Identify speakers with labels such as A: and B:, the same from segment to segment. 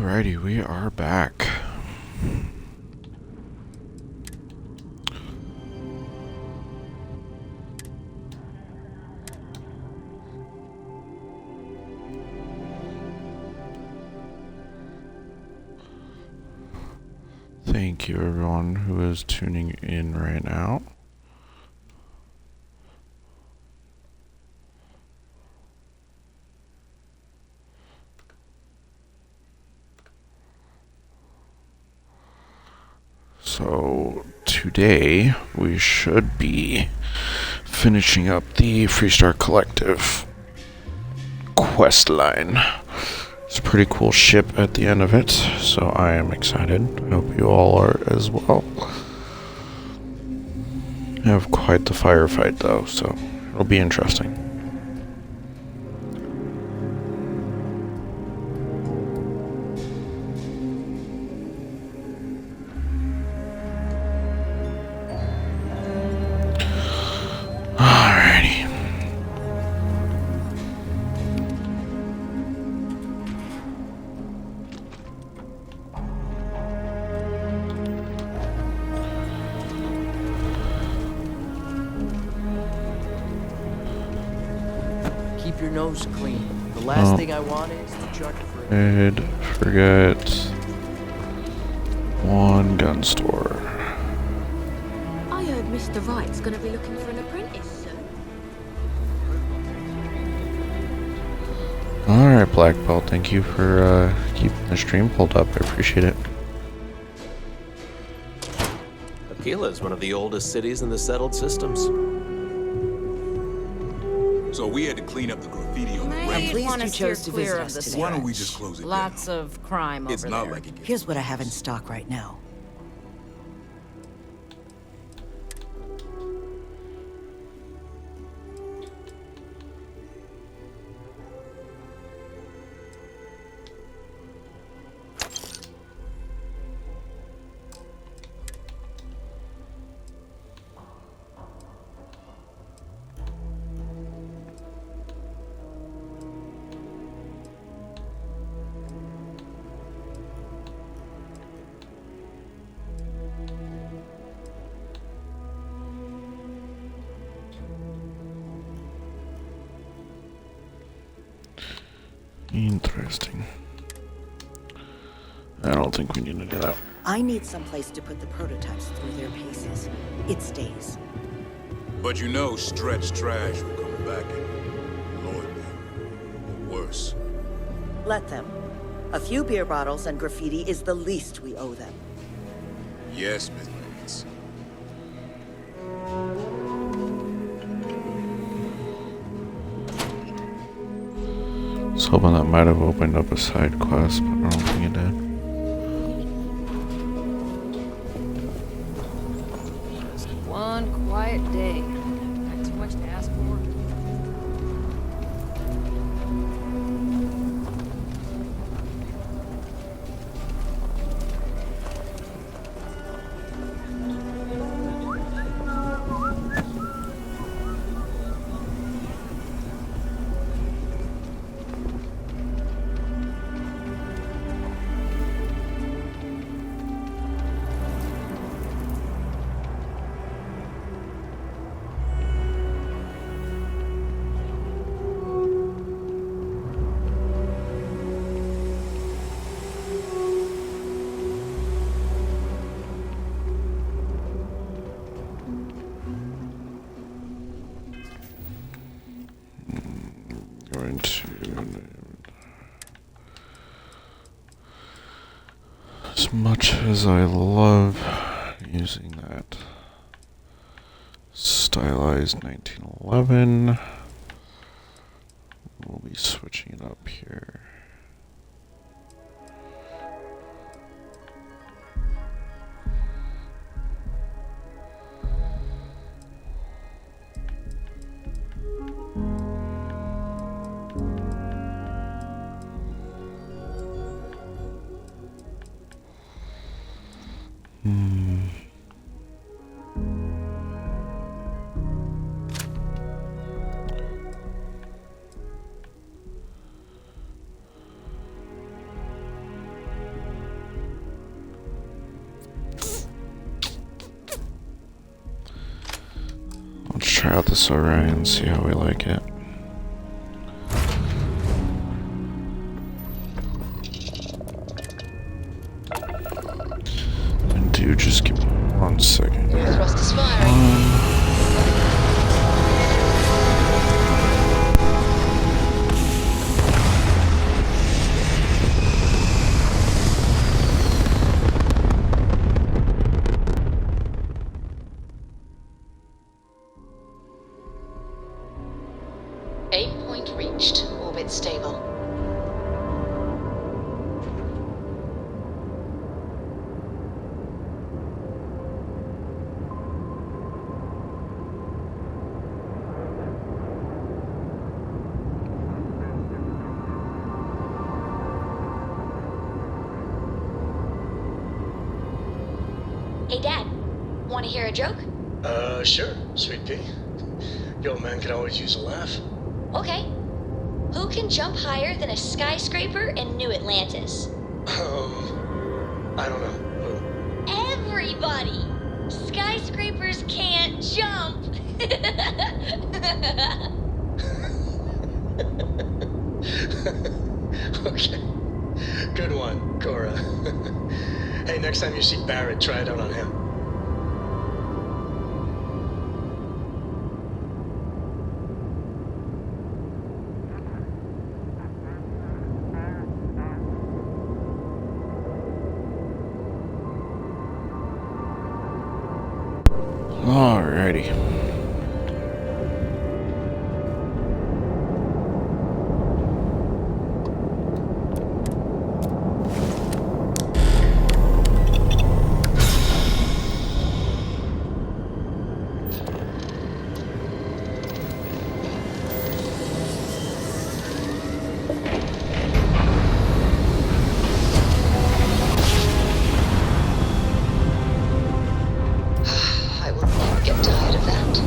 A: Alrighty, we are back. Thank you everyone who is tuning in right now. So today we should be finishing up the Freestar Collective Questline. It's a pretty cool ship at the end of it, so I am excited. I hope you all are as well. I have quite the firefight though, so it'll be interesting.
B: Keep your nose clean. The last thing I want is to charge for it.
A: Forget one gun store.
C: I heard Mr. Wright's gonna be looking for an apprentice soon.
A: Alright, Black Belt, thank you for keeping the stream pulled up. I appreciate it.
D: Aquila is one of the oldest cities in the settled systems.
E: So we had to clean up the graffiti on the
F: I'm
E: ramp.
F: pleased you chose to visit us today.
E: Why don't we just close it down?
F: Lots of crime
E: It's
F: over
E: not
F: there.
E: like it gets
G: Here's what I have in stock right now.
A: Interesting. I don't think we need to do that.
G: I need someplace to put the prototypes through their paces. It stays.
E: But you know Stretch Trash will come back and annoy me. Or worse.
G: Let them. A few beer bottles and graffiti is the least we owe them.
E: Yes, Miss Lawrence.
A: I was hoping that might have opened up a side quest, but I don't think it did.
F: Just one quiet day. Not too much to ask for.
A: Going to... As much as I love using that stylized 1911, we'll be switching it up here. try out this Orion, see how we like it. And dude, just give me 1 second.
F: Thrust is firing.
H: Aim point reached. Orbit stable.
I: Hey, Dad. Want to hear a joke?
J: Sure, sweet pea. Yo, man can always use a laugh.
I: Okay. Who can jump higher than a skyscraper in New Atlantis?
J: I don't know. Who?
I: Everybody! Skyscrapers can't jump!
J: Okay. Good one, Cora. Hey, next time you see Barrett, try it out on him.
A: Alrighty.
H: I will never get tired of that.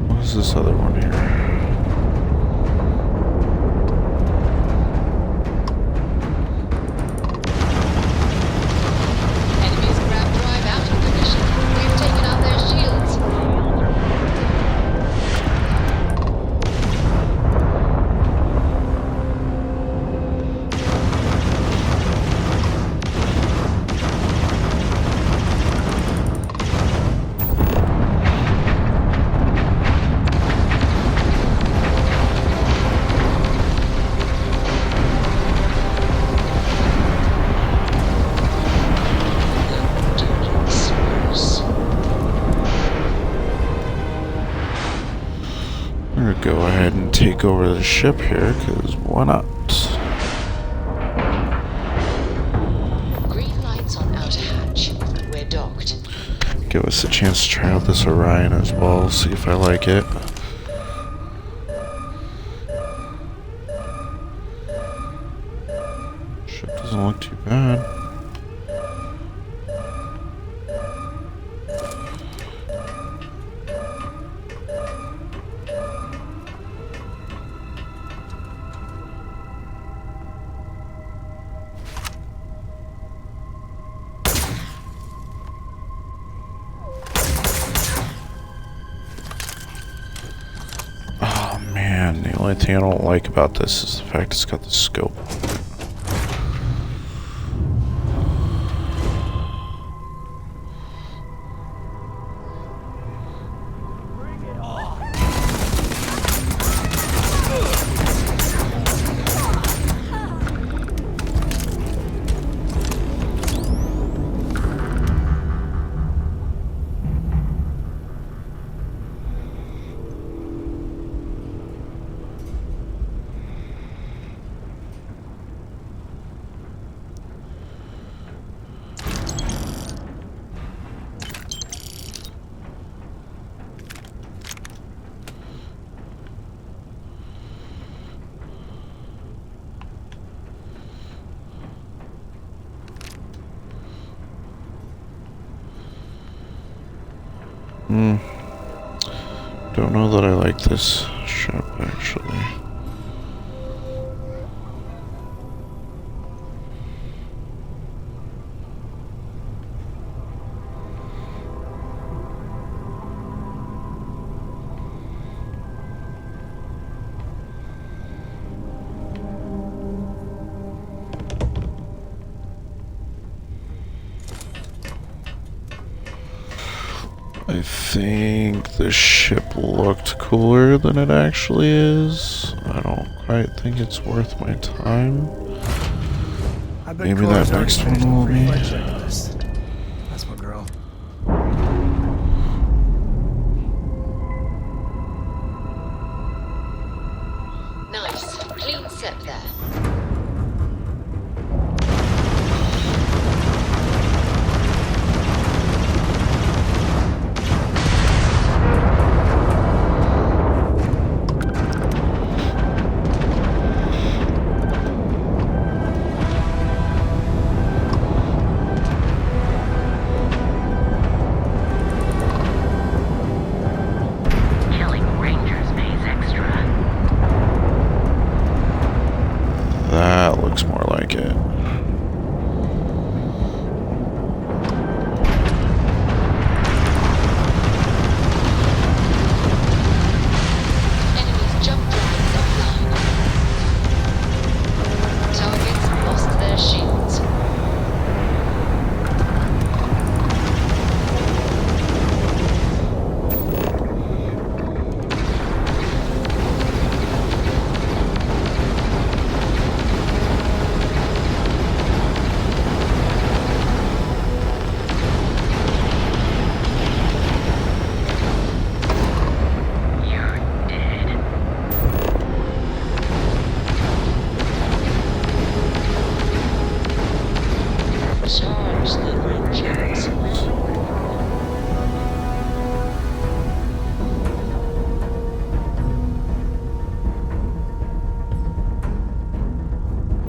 A: What is this other one here?
F: Enemies grab drive out of position. We've taken out their shields.
A: I'm gonna go ahead and take over the ship here, because why not?
H: Green lights on outer hatch. We're docked.
A: Give us a chance to try out this Orion as well, see if I like it. Ship doesn't look too bad. Oh man, the only thing I don't like about this is the fact it's got the scope. Don't know that I like this ship, actually. I think the ship looked cooler than it actually is. I don't quite think it's worth my time. Maybe that next one will be.
K: That's my girl.
H: Nice. Clean set there.
A: That looks more like it.
H: Enemies jump drones offline. Targets lost their shields. Charge the Rangers.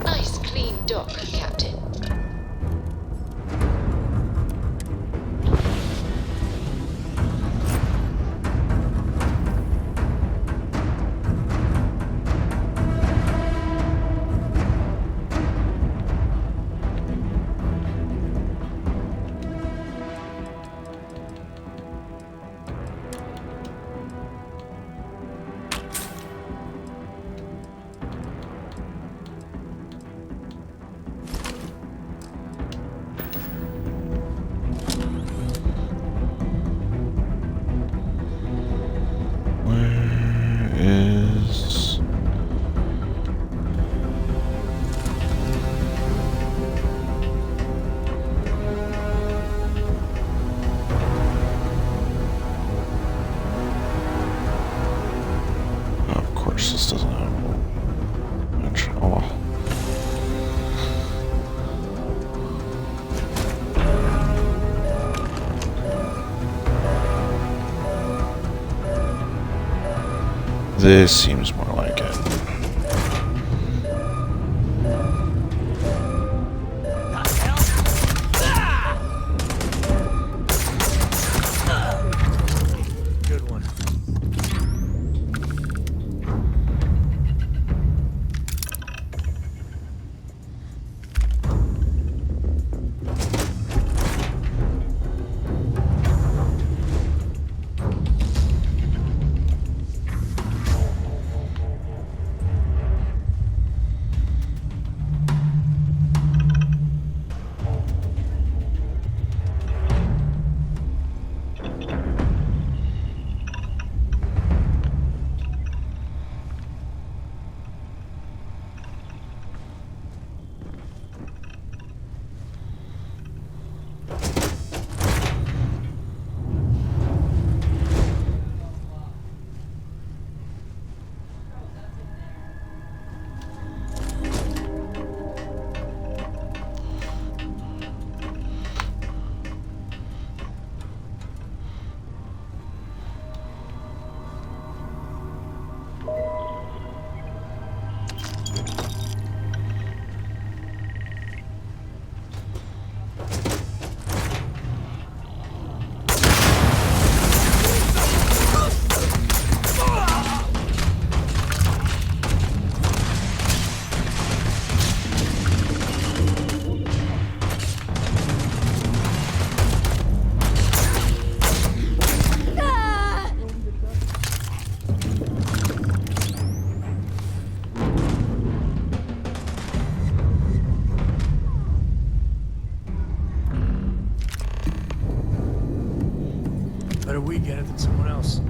H: Nice clean dock, Captain.
A: Where is... Of course this doesn't have much. Oh well. This seems more like it.
K: Good one. else.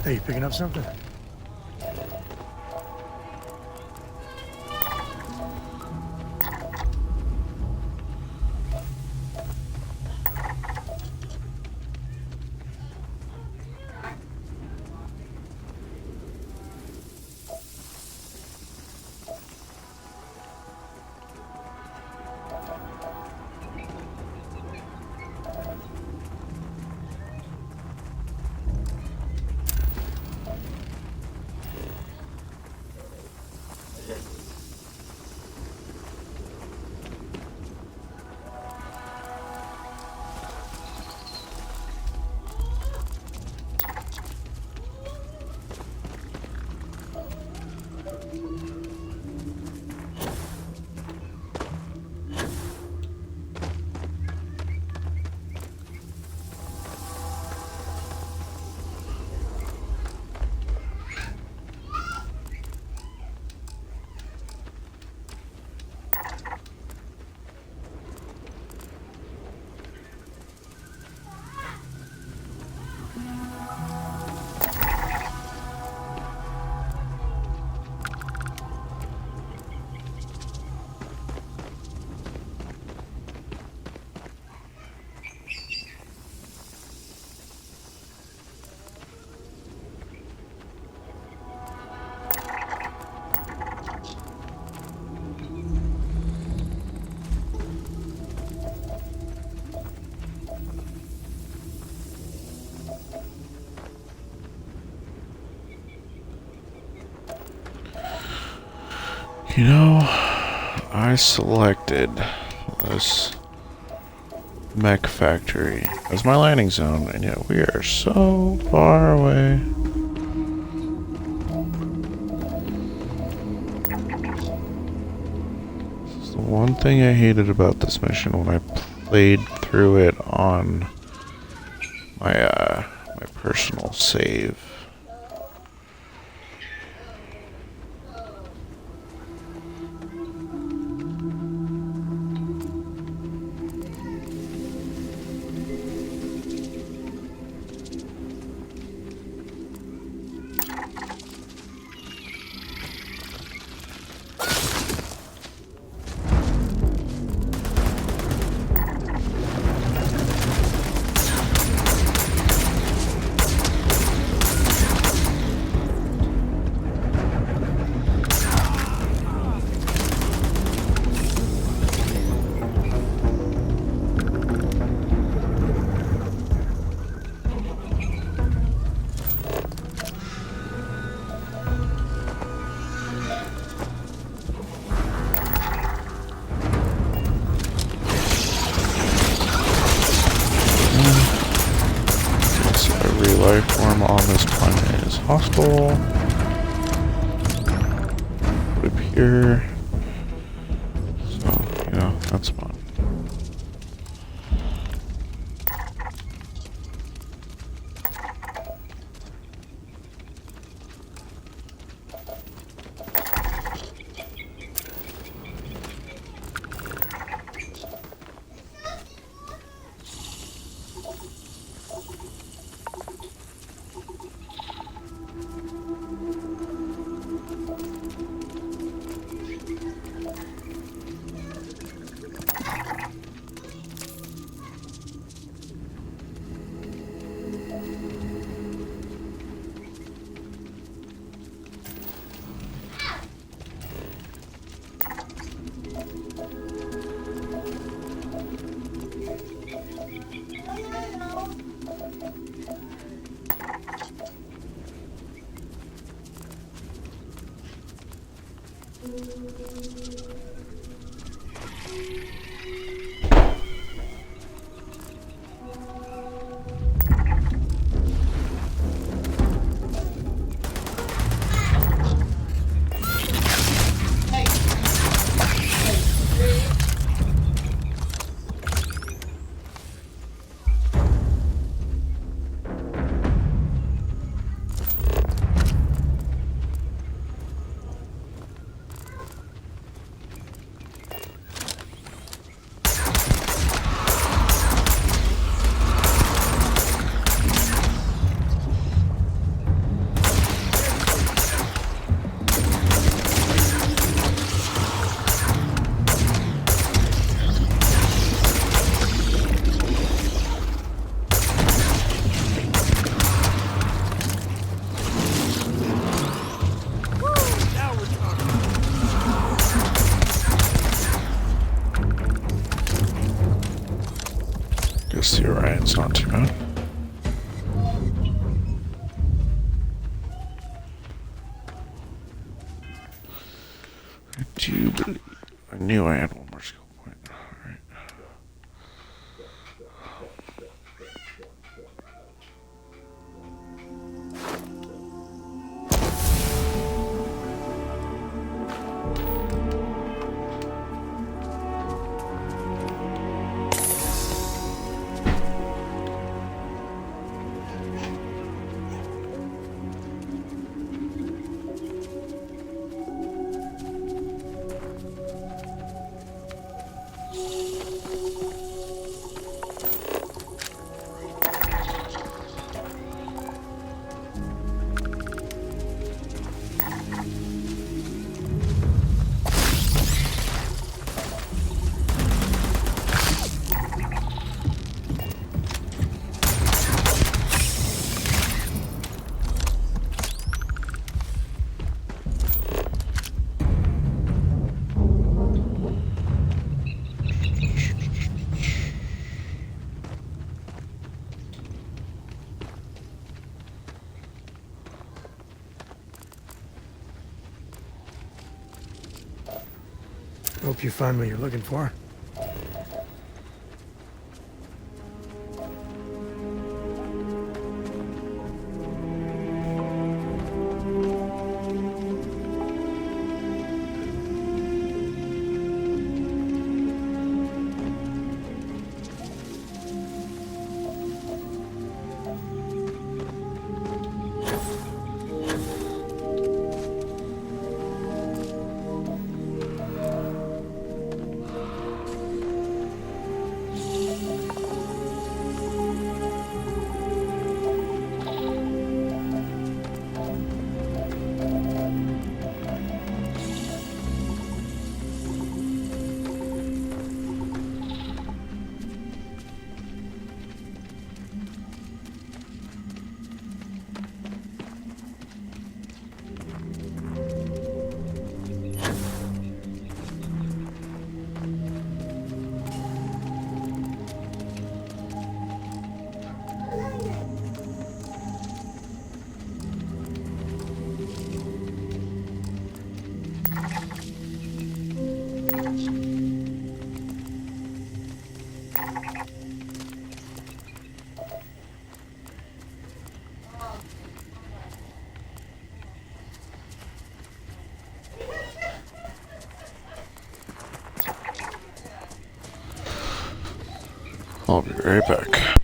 K: Hey, you picking up something?
A: You know, I selected this mech factory as my landing zone, and yet we are so far away. This is the one thing I hated about this mission when I played through it on my my personal save. Life form on this planet is hostile. Put up here. So, yeah, that's fun. do you believe? I knew I had one more skill point. Alright.
K: Hope you find what you're looking for.
A: I'll be right back.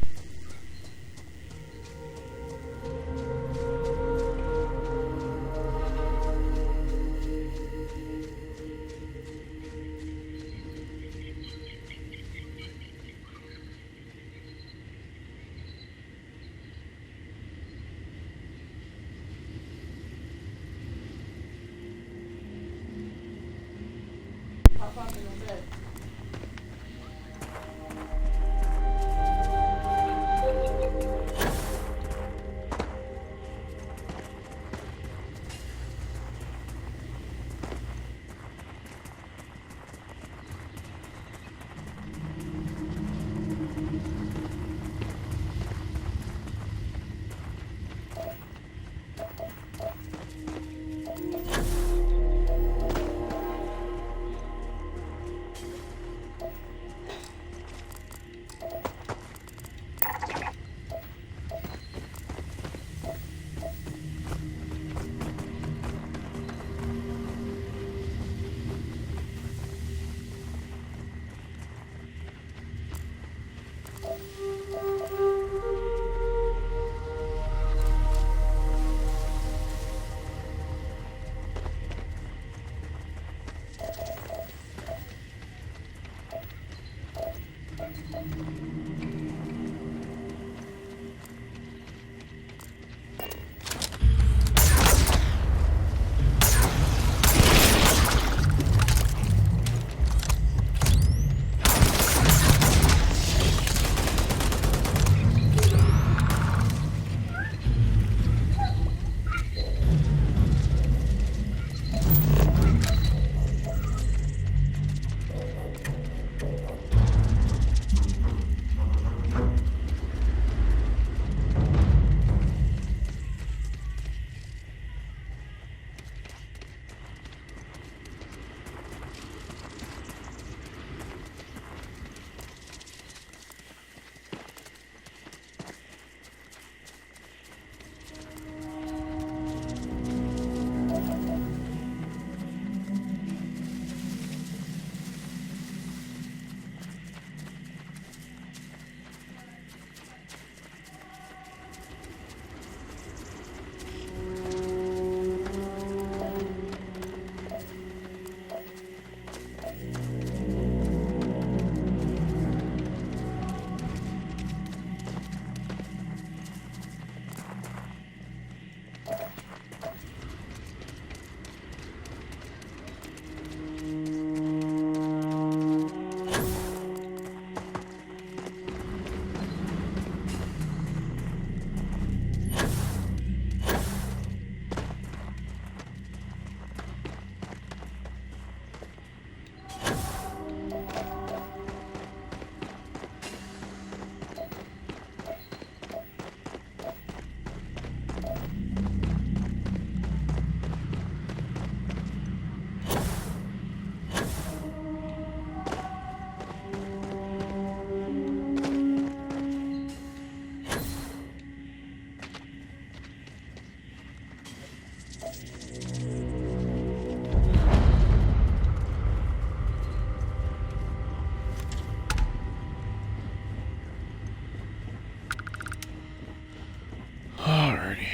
A: Alrighty,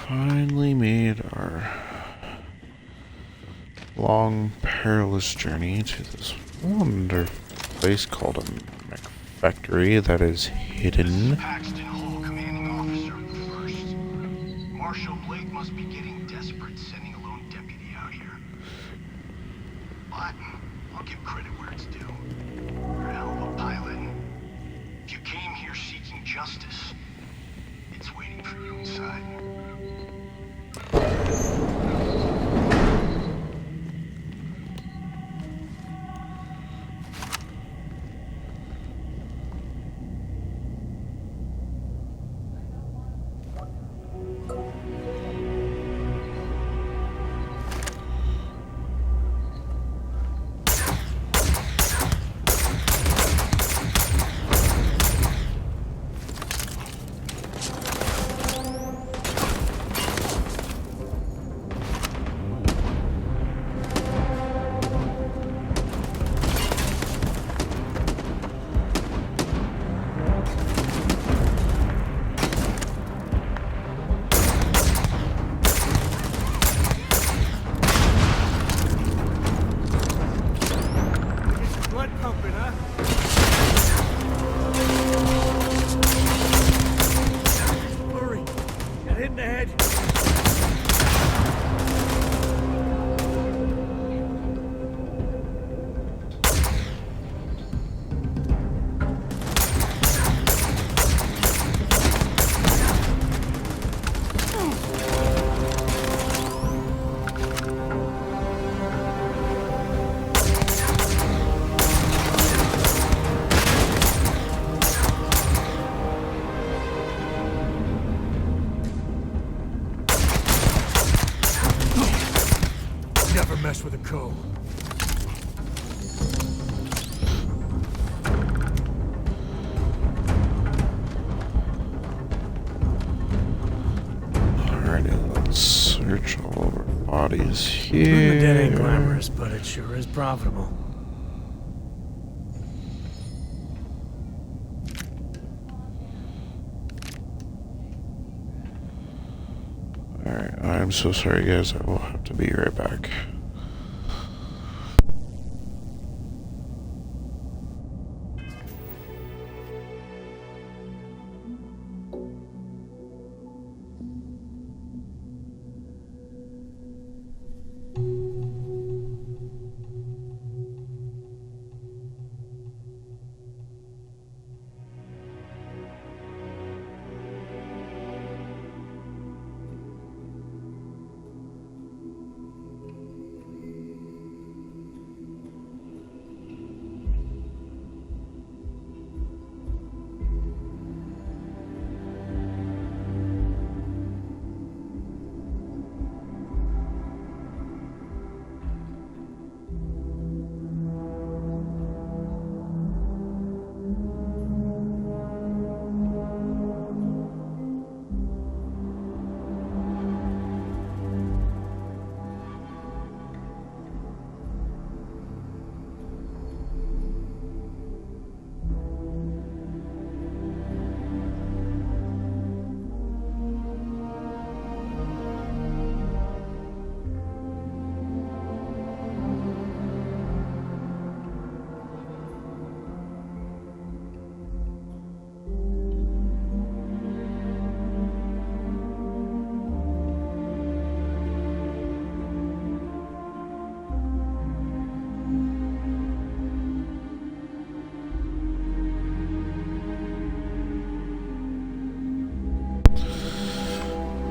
A: finally made our long, perilous journey to this wonderful place called a mech factory that is hidden.
L: Paxton Hall, commanding officer of the 1st. Marshal Blake must be getting desperate sending a lone deputy out here. But I'll give credit where it's due. You're a hell of a pilot. If you came here seeking justice, it's waiting for you inside. Mess with a co.
A: Alrighty, let's search all over bodies here.
K: Putting the dead ain't glamorous, but it sure is profitable.
A: Alright, I'm so sorry guys, I will have to be right back.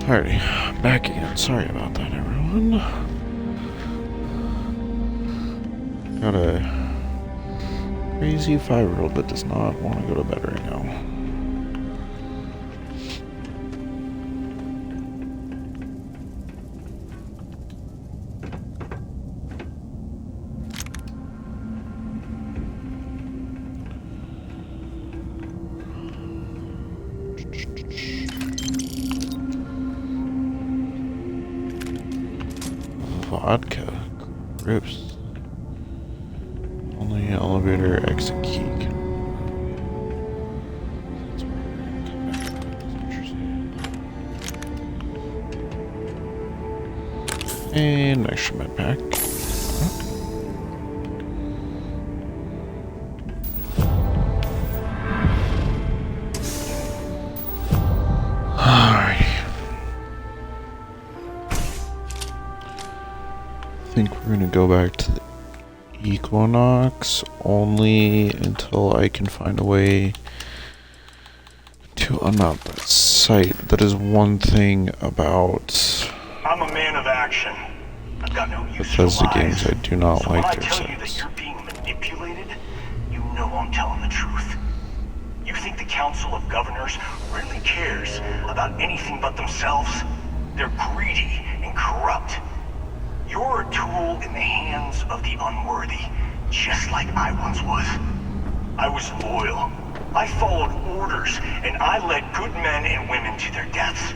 A: Alrighty, back again. Sorry about that, everyone. Got a crazy 5-year-old that does not want to go to bed right now. vodka. Gross. Only elevator exit key can... That's weird. Come back. That's interesting. And an extra med pack. I think we're gonna go back to the Equinox only until I can find a way to unmount that site. That is one thing about
L: I'm a man of action. I've got no use
A: Bethesda
L: for lies.
A: games. I do not
L: So
A: like
L: when I
A: their
L: tell you that
A: sites.
L: you're being manipulated, you know I'm telling the truth. You think the Council of Governors really cares about anything but themselves? They're greedy and corrupt. You're a tool in the hands of the unworthy, just like I once was. I was loyal. I followed orders, and I led good men and women to their deaths.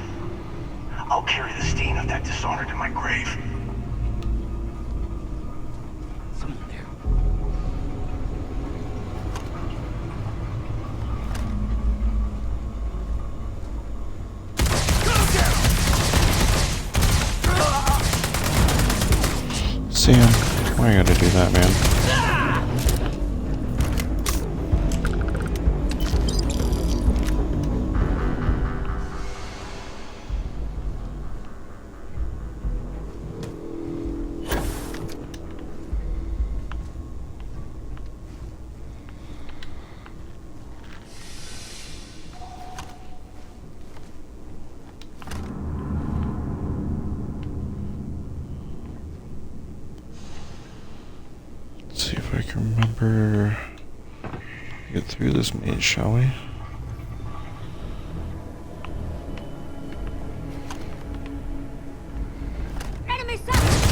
L: I'll carry the stain of that dishonor to my grave.
B: Someone there.
A: Sam, why you gotta do that, man? Let's see if I can remember. Get through this maze, shall we?
C: Enemy sighted!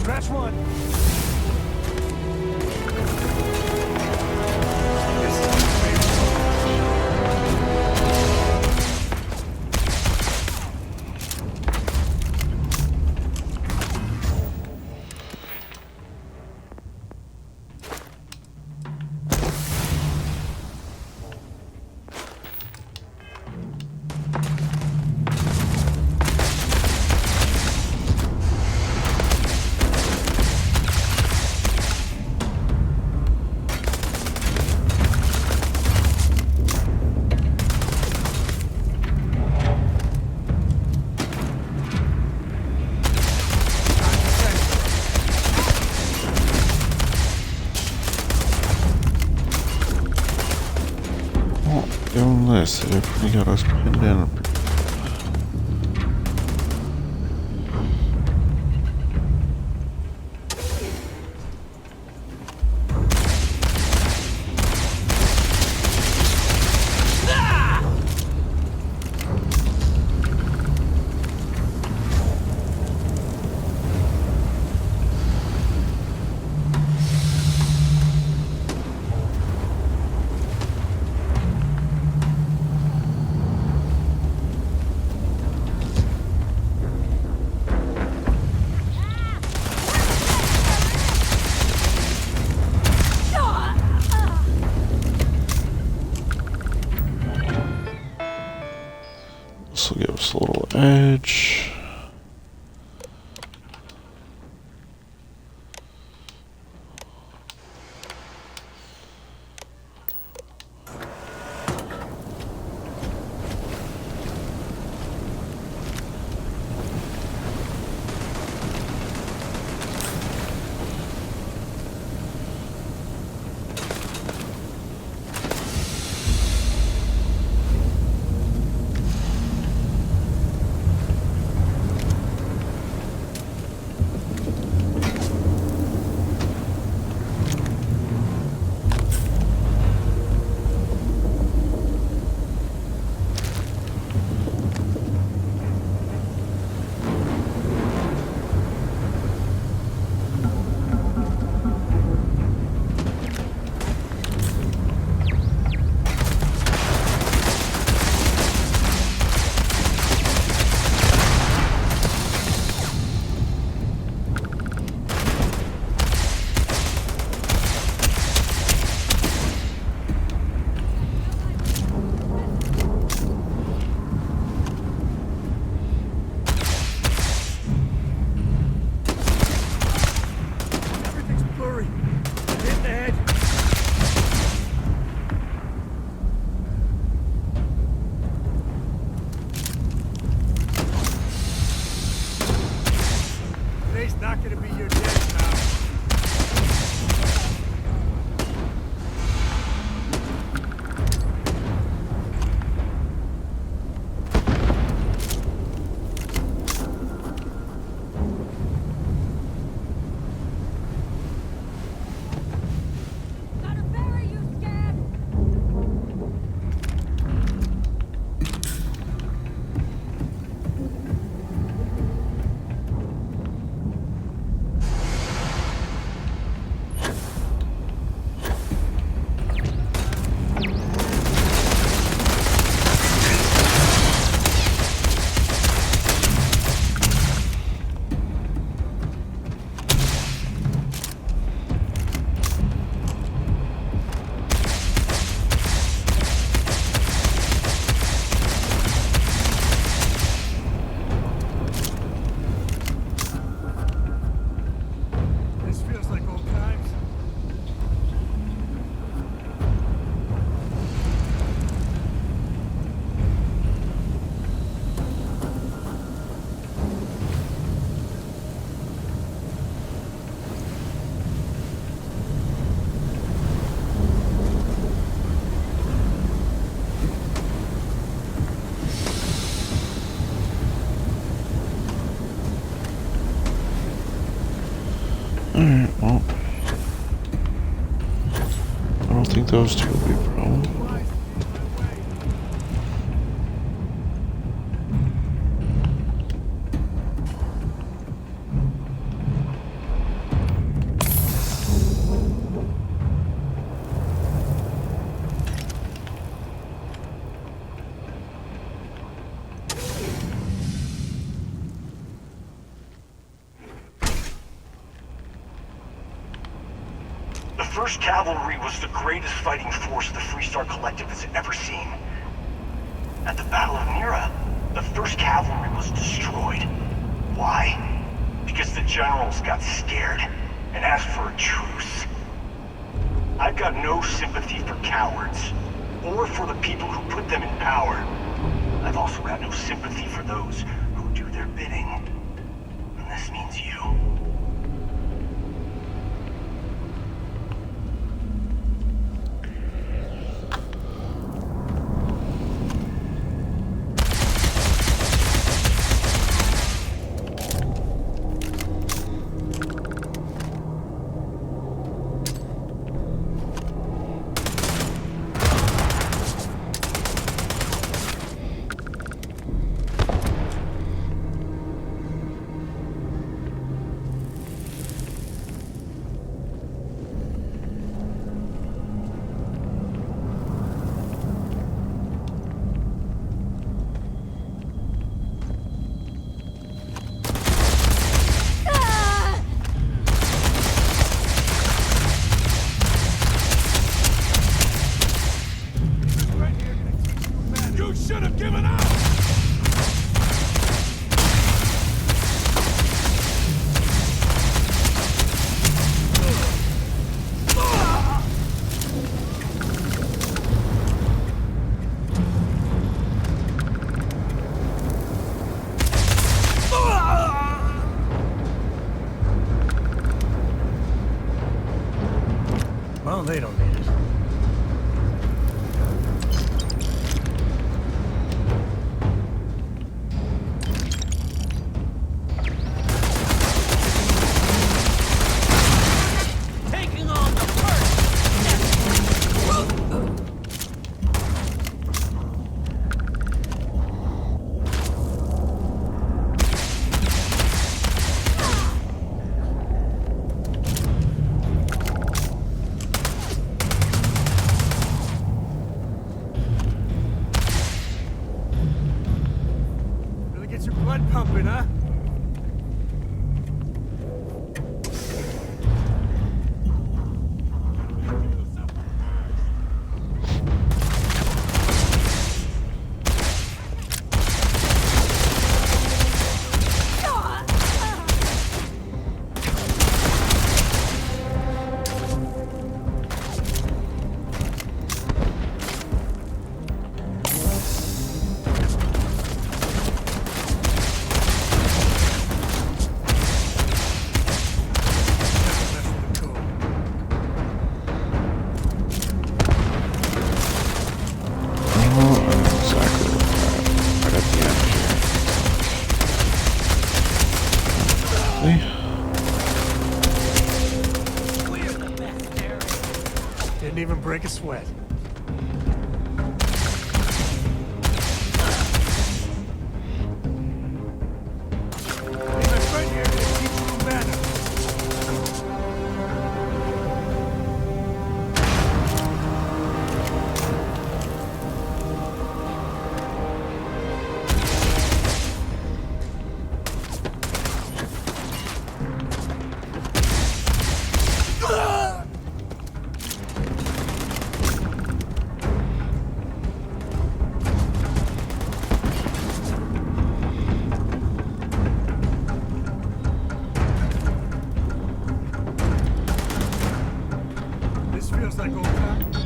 L: Scratch one.
A: Doing this, if we got us pinned down. This will give us a little edge. Alright, well. I don't think those two will be a problem.
L: 1st Cavalry was the greatest fighting force the Freestar Collective has ever seen. At the Battle of Mira, the 1st Cavalry was destroyed. Why? Because the generals got scared and asked for a truce. I've got no sympathy for cowards, or for the people who put them in power. I've also got no sympathy for those who do their bidding. And this means you.
K: Well, they don't need it.
B: Taking on the first.
K: Really gets your blood pumping, huh? Didn't even break a sweat. Leave my friend here to keep you from banner. This feels like old times.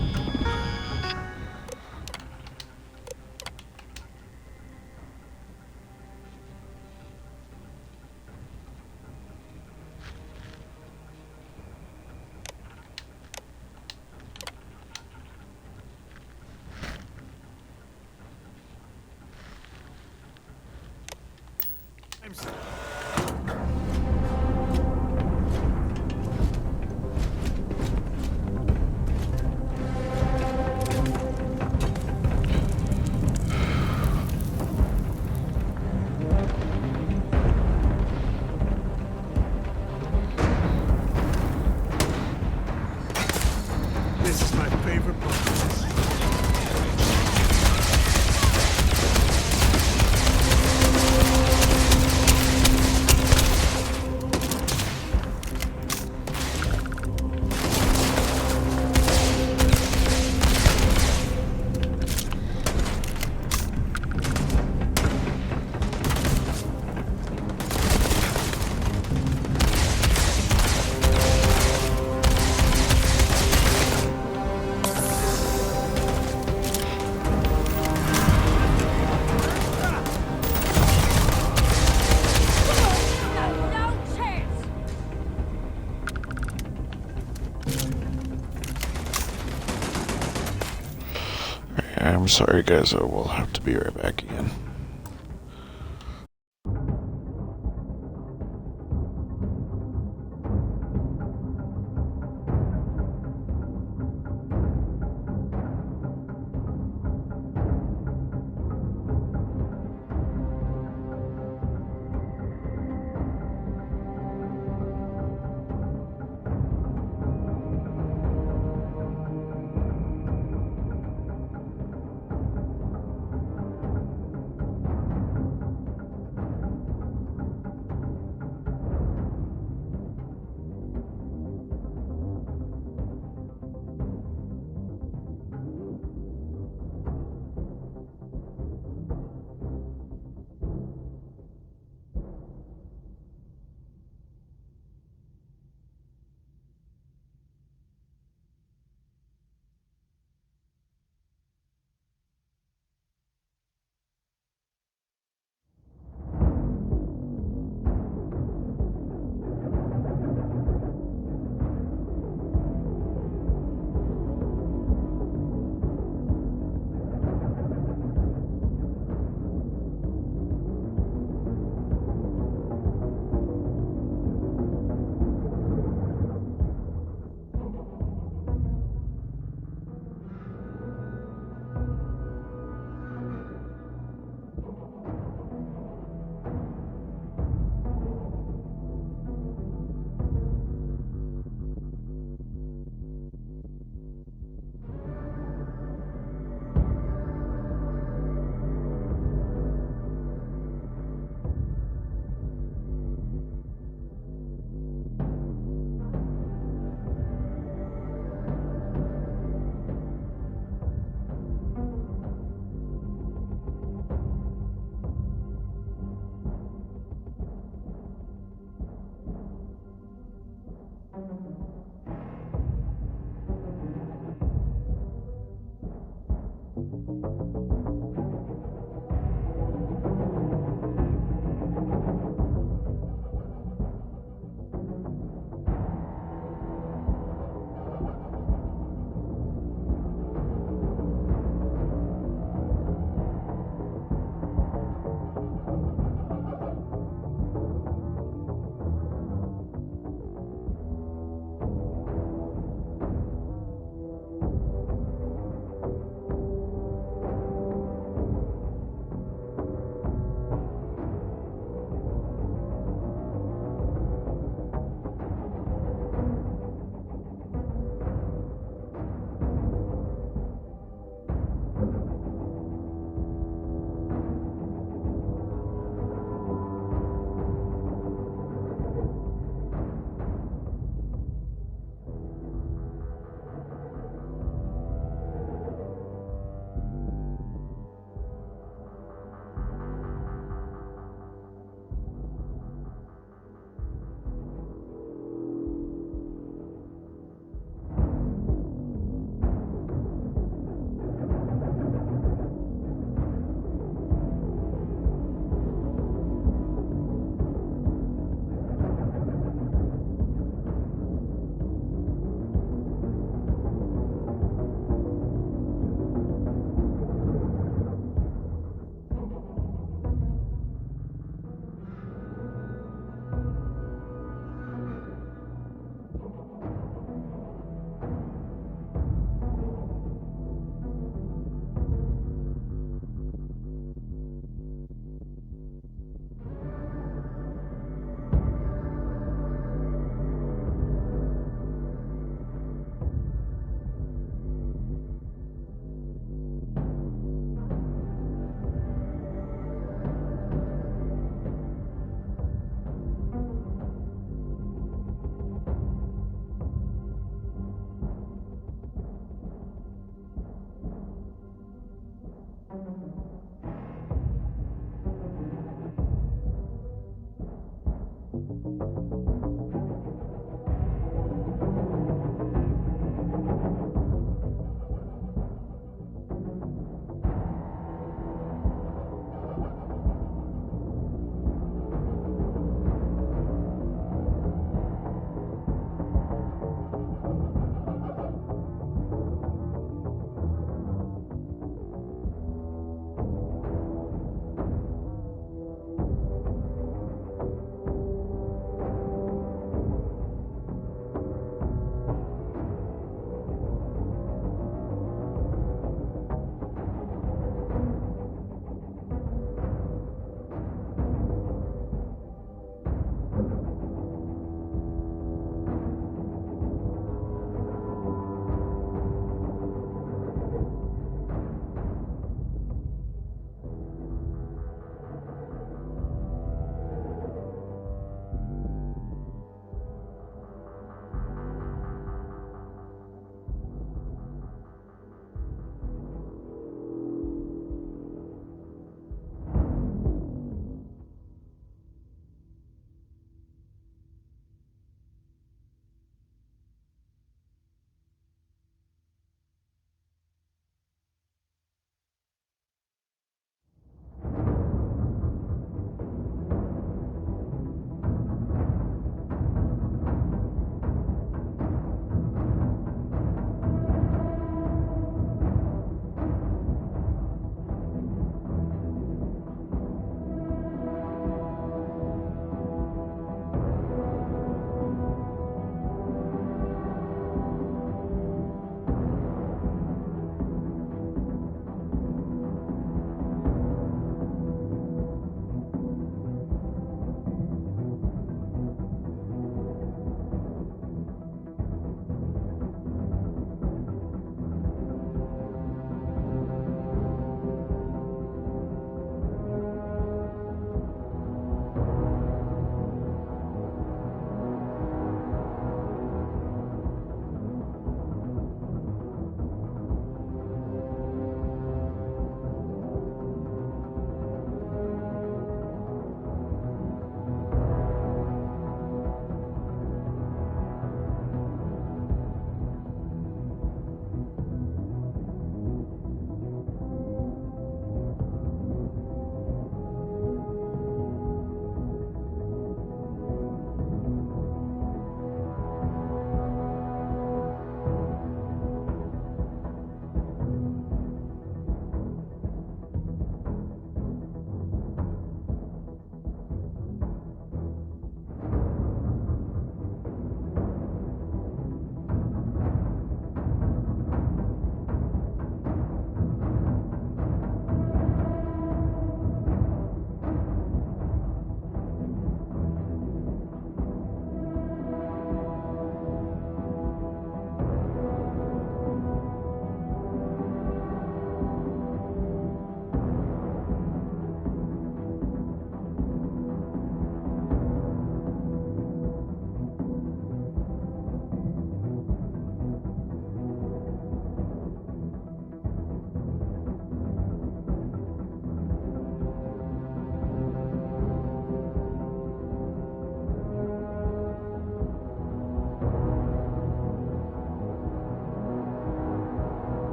K: I'm sorry.
A: I'm sorry, guys. I will have to be right back again.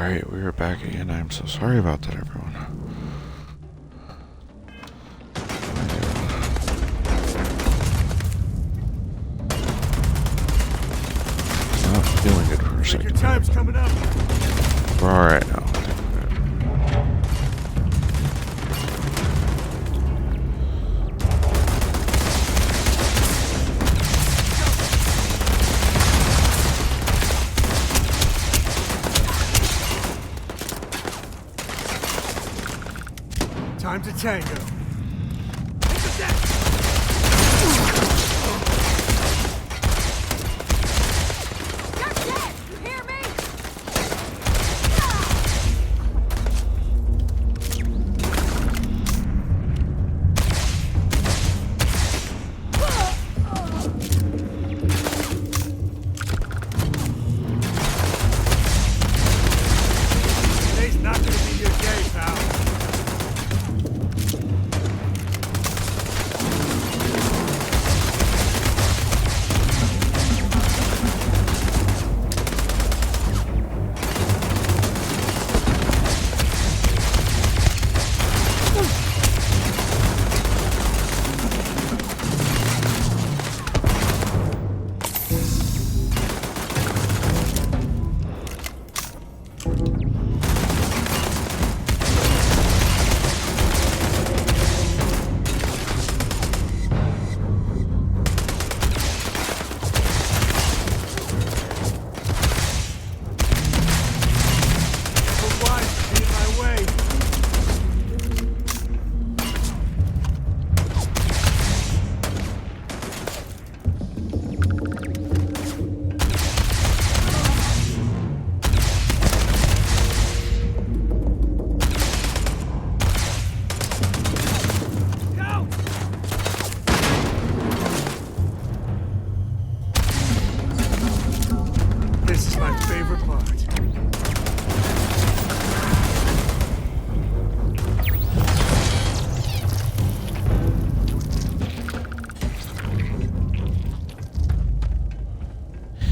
A: Alright, we are back again. I'm so sorry about that, everyone. Not feeling good for a second.
K: Your time's coming up.
A: We're alright now.
K: Time to tango. Today's not gonna be your day, pal. This is my favorite part.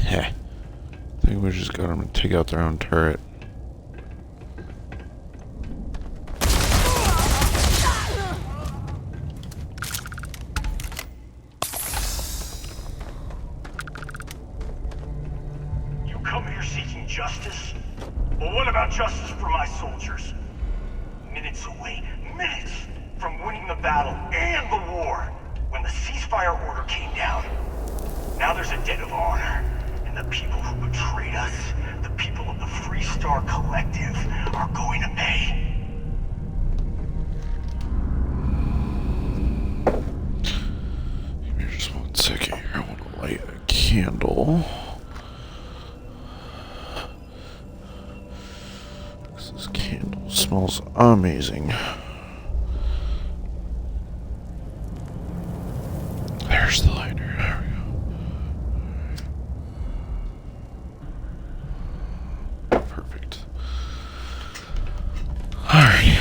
A: Heh. I think we just got them to take out their own turret.
L: Come here seeking justice? Well, what about justice for my soldiers? Minutes away, minutes from winning the battle and the war, when the ceasefire order came down. Now there's a debt of honor, and the people who betrayed us, the people of the Freestar Collective, are going to pay.
A: Give me just 1 second here. I want to light a candle. This candle smells amazing. There's the lighter. There we go. Perfect. Alright.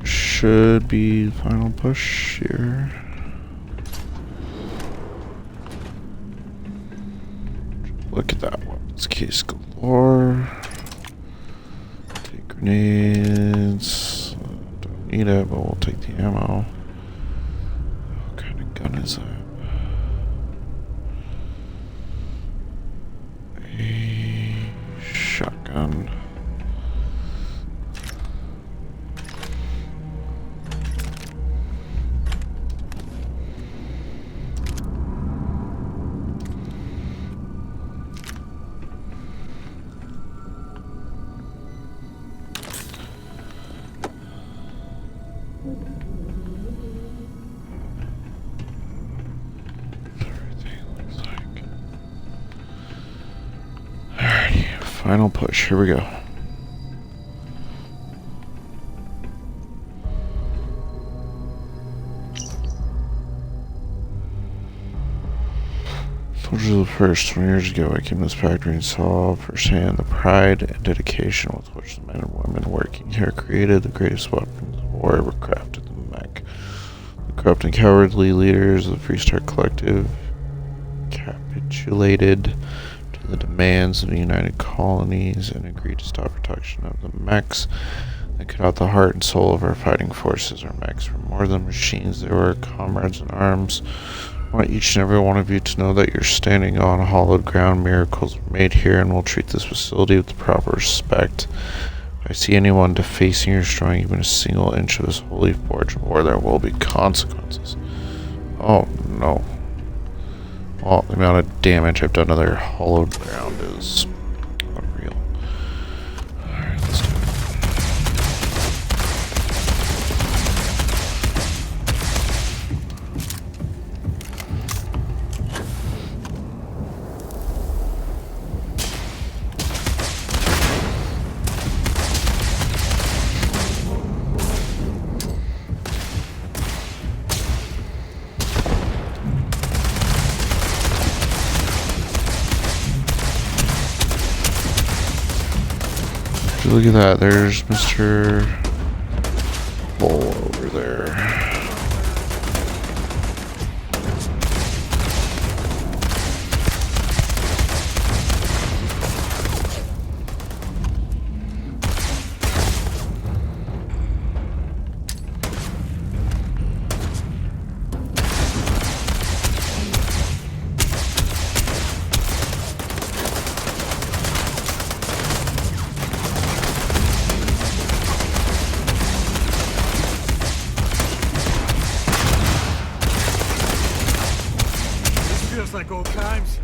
A: Should be the final push here. Look at that weapons case galore. Take grenades. Don't need it, but we'll take the ammo. What kind of gun is that? A shotgun. Final push, here we go. Soldiers of the First. 20 years ago, I came to this factory and saw firsthand the pride and dedication with which the men and women working here created the greatest weapons of war ever crafted in the mech. The corrupt and cowardly leaders of the Freestar Collective capitulated to the demands of the United Colonies and agreed to stop production of the mechs that cut out the heart and soul of our fighting forces. Our mechs were more than machines, they were comrades in arms. I want each and every one of you to know that you're standing on hallowed ground. Miracles were made here, and we'll treat this facility with the proper respect. If I see anyone defacing or destroying even a single inch of this holy forge of war, there will be consequences. Oh no. Well, the amount of damage I've done to their hollowed ground is unreal. Alright, let's do it. Look at that, there's Mr. Bull over there.
K: Feels like old times.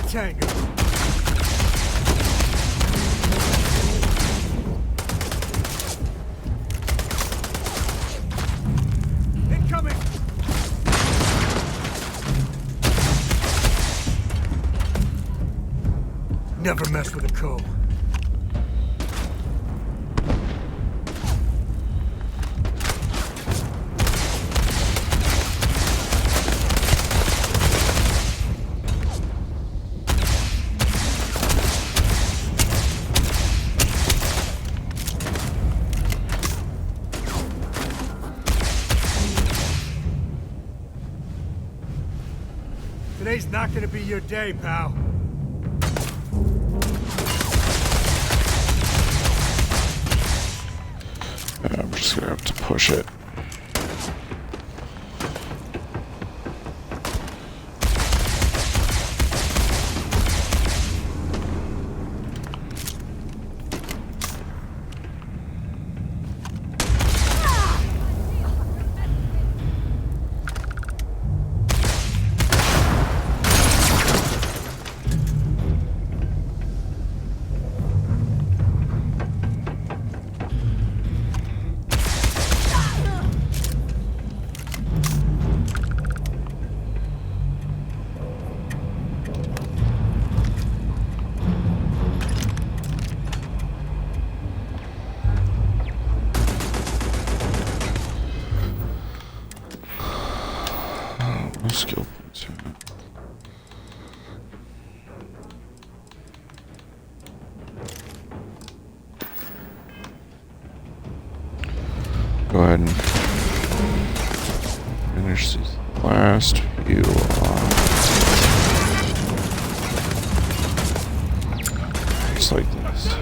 K: Tango. Incoming. Never mess with a co. Today's not gonna be your day, pal.
A: I'm just gonna have to push it. Skill points. Go ahead and finish these last few off. Just like this.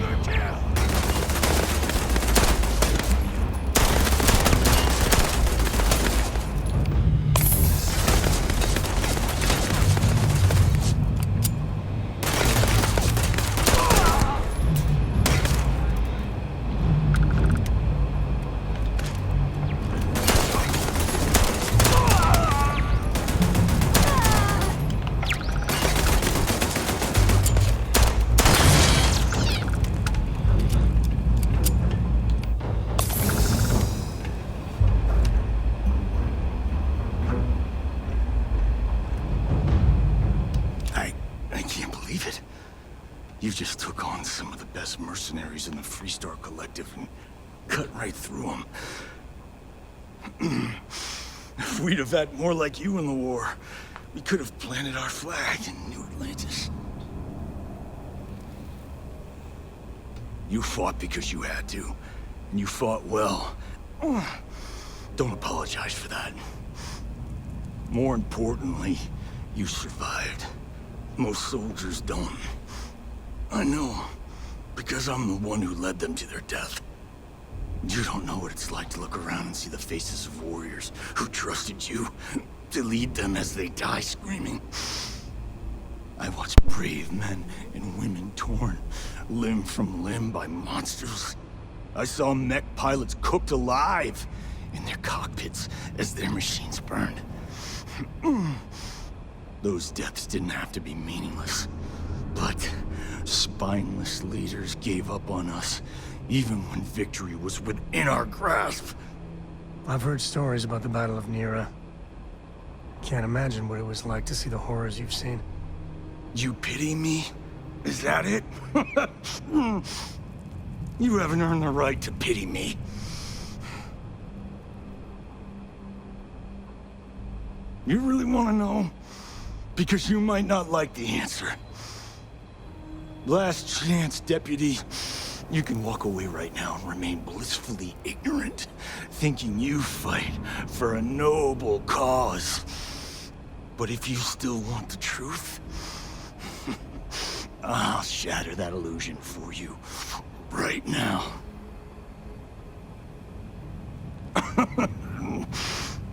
L: You just took on some of the best mercenaries in the Freestar Collective and cut right through them. If we'd have had more like you in the war, we could have planted our flag in New Atlantis. You fought because you had to, and you fought well. Don't apologize for that. More importantly, you survived. Most soldiers don't. I know, because I'm the one who led them to their death. You don't know what it's like to look around and see the faces of warriors who trusted you to lead them as they die screaming. I watched brave men and women torn limb from limb by monsters. I saw mech pilots cooked alive in their cockpits as their machines burned. Those deaths didn't have to be meaningless, but spineless leaders gave up on us, even when victory was within our grasp.
J: I've heard stories about the Battle of Nira. Can't imagine what it was like to see the horrors you've seen.
L: You pity me? Is that it? You haven't earned the right to pity me. You really want to know? Because you might not like the answer. Last chance, Deputy. You can walk away right now and remain blissfully ignorant, thinking you fight for a noble cause. But if you still want the truth, I'll shatter that illusion for you right now.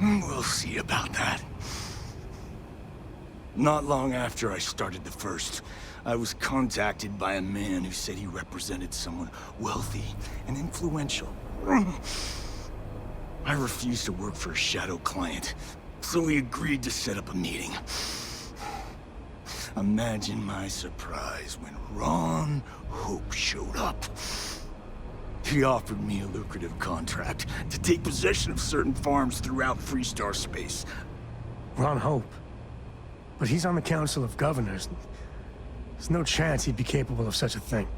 L: We'll see about that. Not long after I started the First, I was contacted by a man who said he represented someone wealthy and influential. I refused to work for a shadow client, so he agreed to set up a meeting. Imagine my surprise when Ron Hope showed up. He offered me a lucrative contract to take possession of certain farms throughout Freestar space.
J: Ron Hope? But he's on the Council of Governors. There's no chance he'd be capable of such a thing.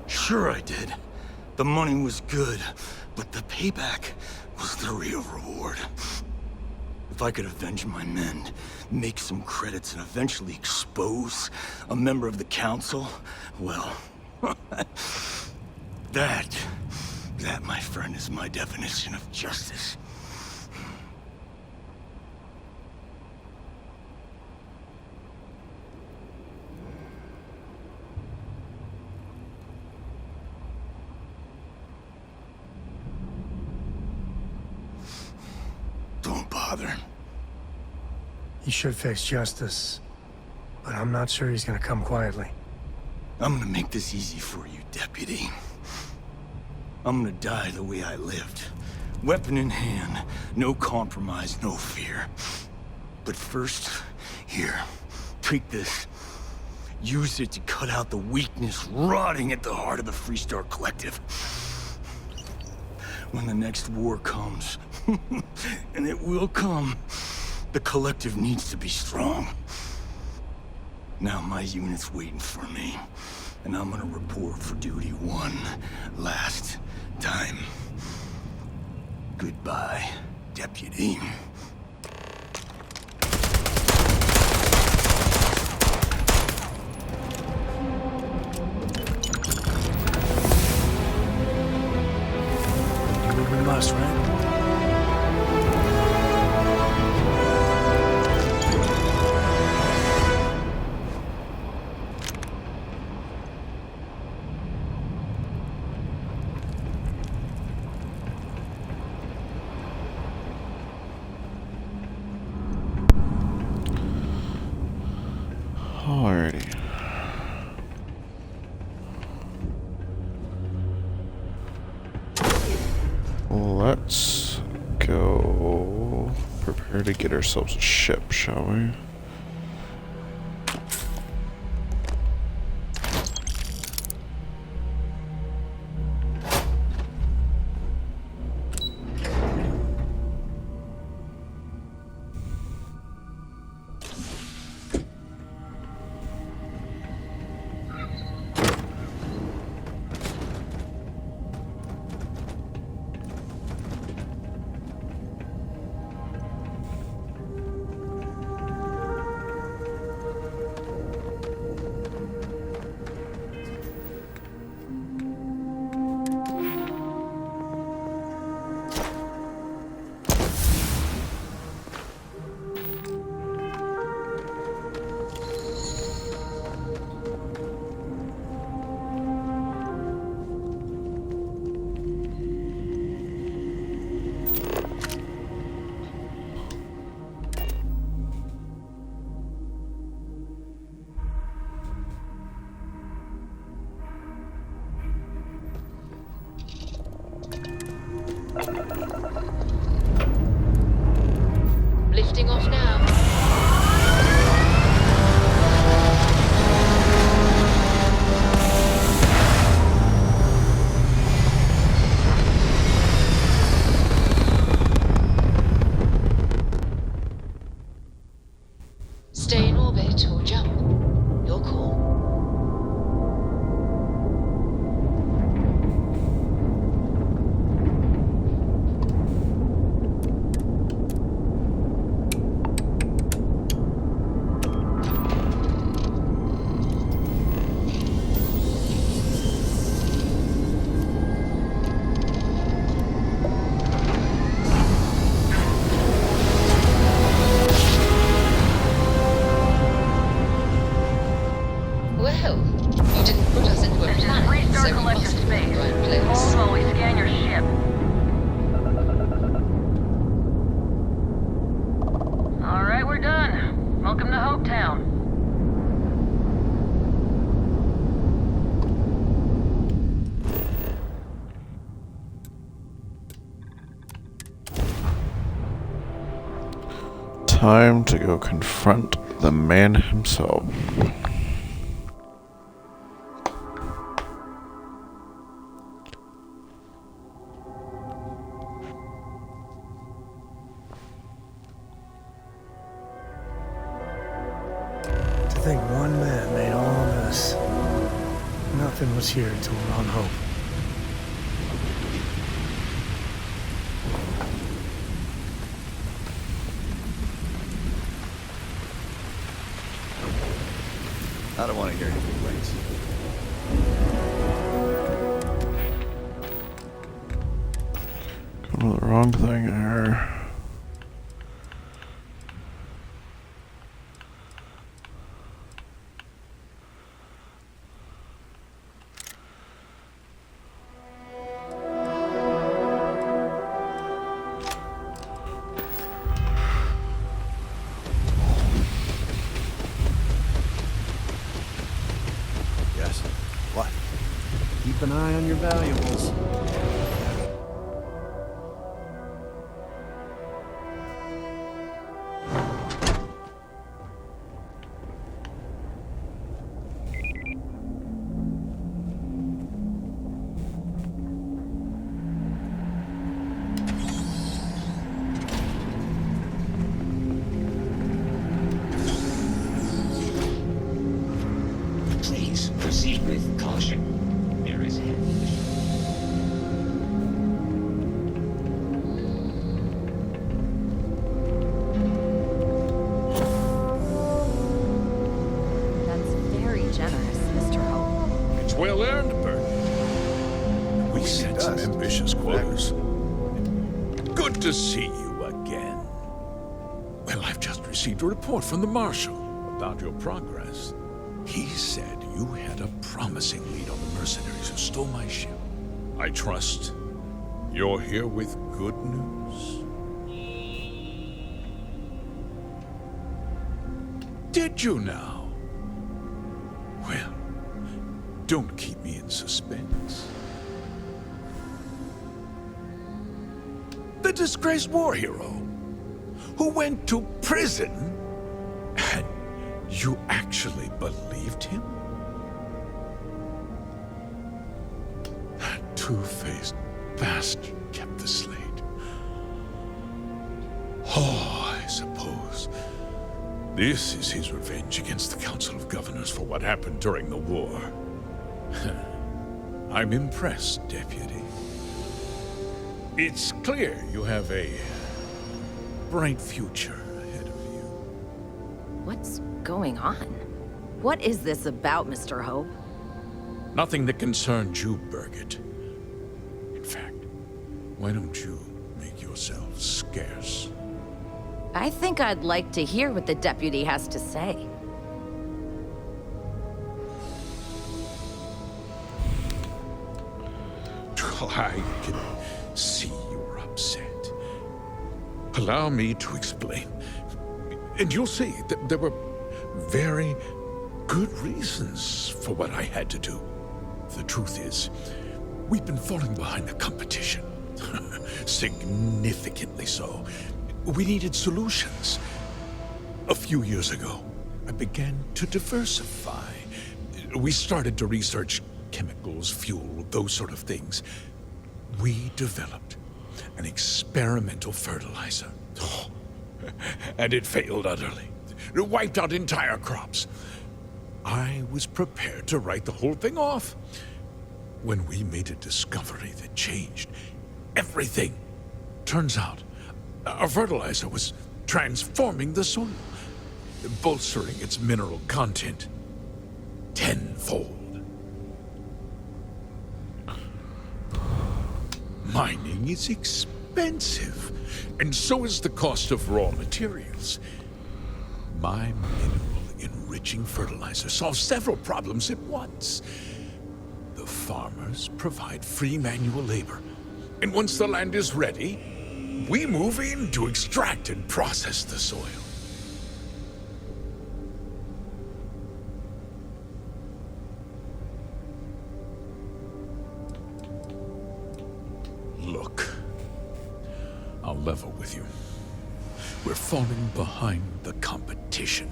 L: Sure I did. The money was good, but the payback was the real reward. If I could avenge my men, make some credits, and eventually expose a member of the Council, well, that, my friend, is my definition of justice. Don't bother.
J: He should face justice, but I'm not sure he's gonna come quietly.
L: I'm gonna make this easy for you, Deputy. I'm gonna die the way I lived. Weapon in hand, no compromise, no fear. But first, here, take this. Use it to cut out the weakness rotting at the heart of the Freestar Collective. When the next war comes, and it will come, the Collective needs to be strong. Now my unit's waiting for me, and I'm gonna report for duty one last time. Goodbye, Deputy.
J: We must, right?
A: Alrighty. Let's go prepare to get ourselves a ship, shall we? time to go confront the man himself.
J: To think one man made all this. Nothing was here until we're on Hope.
M: I don't want to hear any complaints.
A: Going to the wrong thing here.
M: Yes. What? Keep an eye on your valuables.
N: Please proceed with caution. There is
F: That's very generous, Mr. Hope.
E: It's well earned, Bert. We set some ambitious quotas. Good to see you again. Well, I've just received a report from the Marshal about your progress. He said you had a promising lead on the mercenaries who stole my ship. I trust you're here with good news. Did you now? Well, don't keep me in suspense. The disgraced war hero who went to prison, and you actually believed him? That two-faced bastard kept the slate. Oh, I suppose this is his revenge against the Council of Governors for what happened during the war. I'm impressed, Deputy. It's clear you have a bright future ahead of you.
F: What's going on? What is this about, Mr. Hope?
E: Nothing that concerns you, Birgit. In fact, why don't you make yourself scarce?
F: I think I'd like to hear what the deputy has to say.
E: I can see you're upset. Allow me to explain. And you'll see that there were very good reasons for what I had to do. The truth is, we've been falling behind the competition. Significantly so. We needed solutions. A few years ago, I began to diversify. We started to research chemicals, fuel, those sort of things. We developed an experimental fertilizer. And it failed utterly. It wiped out entire crops. I was prepared to write the whole thing off when we made a discovery that changed everything. Turns out, our fertilizer was transforming the soil, bolstering its mineral content tenfold. Mining is expensive, and so is the cost of raw materials. My mineral-enriching fertilizer solves several problems at once. The farmers provide free manual labor, and once the land is ready, we move in to extract and process the soil. Look, I'll level with you. we're falling behind the competition.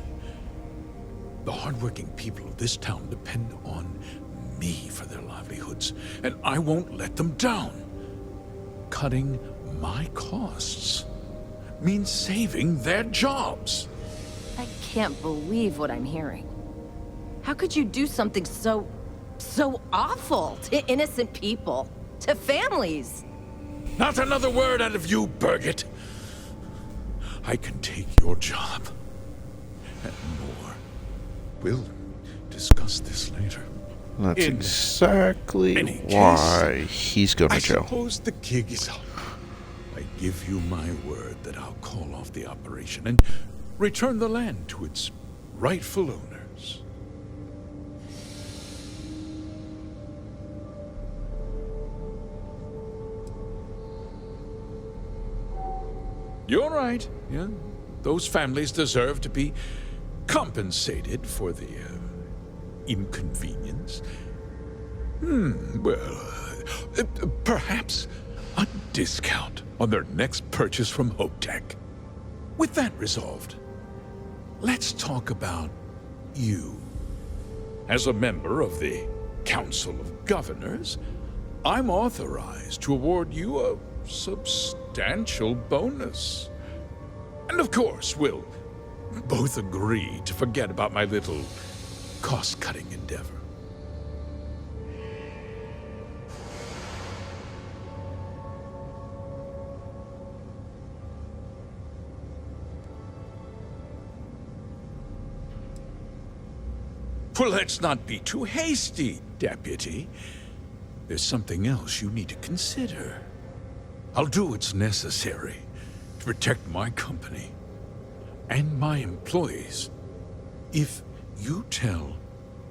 E: The hardworking people of this town depend on me for their livelihoods, and I won't let them down. Cutting my costs means saving their jobs.
F: I can't believe what I'm hearing. How could you do something so awful to innocent people, to families?
E: Not another word out of you, Birgit. I can take your job and more. We'll discuss this later.
A: That's
E: In
A: exactly
E: any
A: why
E: case,
A: he's going to
E: I
A: jail.
E: suppose the gig is up. I give you my word that I'll call off the operation and return the land to its rightful owners. You're right. Yeah, those families deserve to be compensated for the inconvenience. Well, perhaps a discount on their next purchase from HopeTech. With that resolved, let's talk about you. As a member of the Council of Governors, I'm authorized to award you a substantial bonus. And of course, we'll both agree to forget about my little cost-cutting endeavor. Well, let's not be too hasty, Deputy. There's something else you need to consider. I'll do what's necessary to protect my company and my employees. If you tell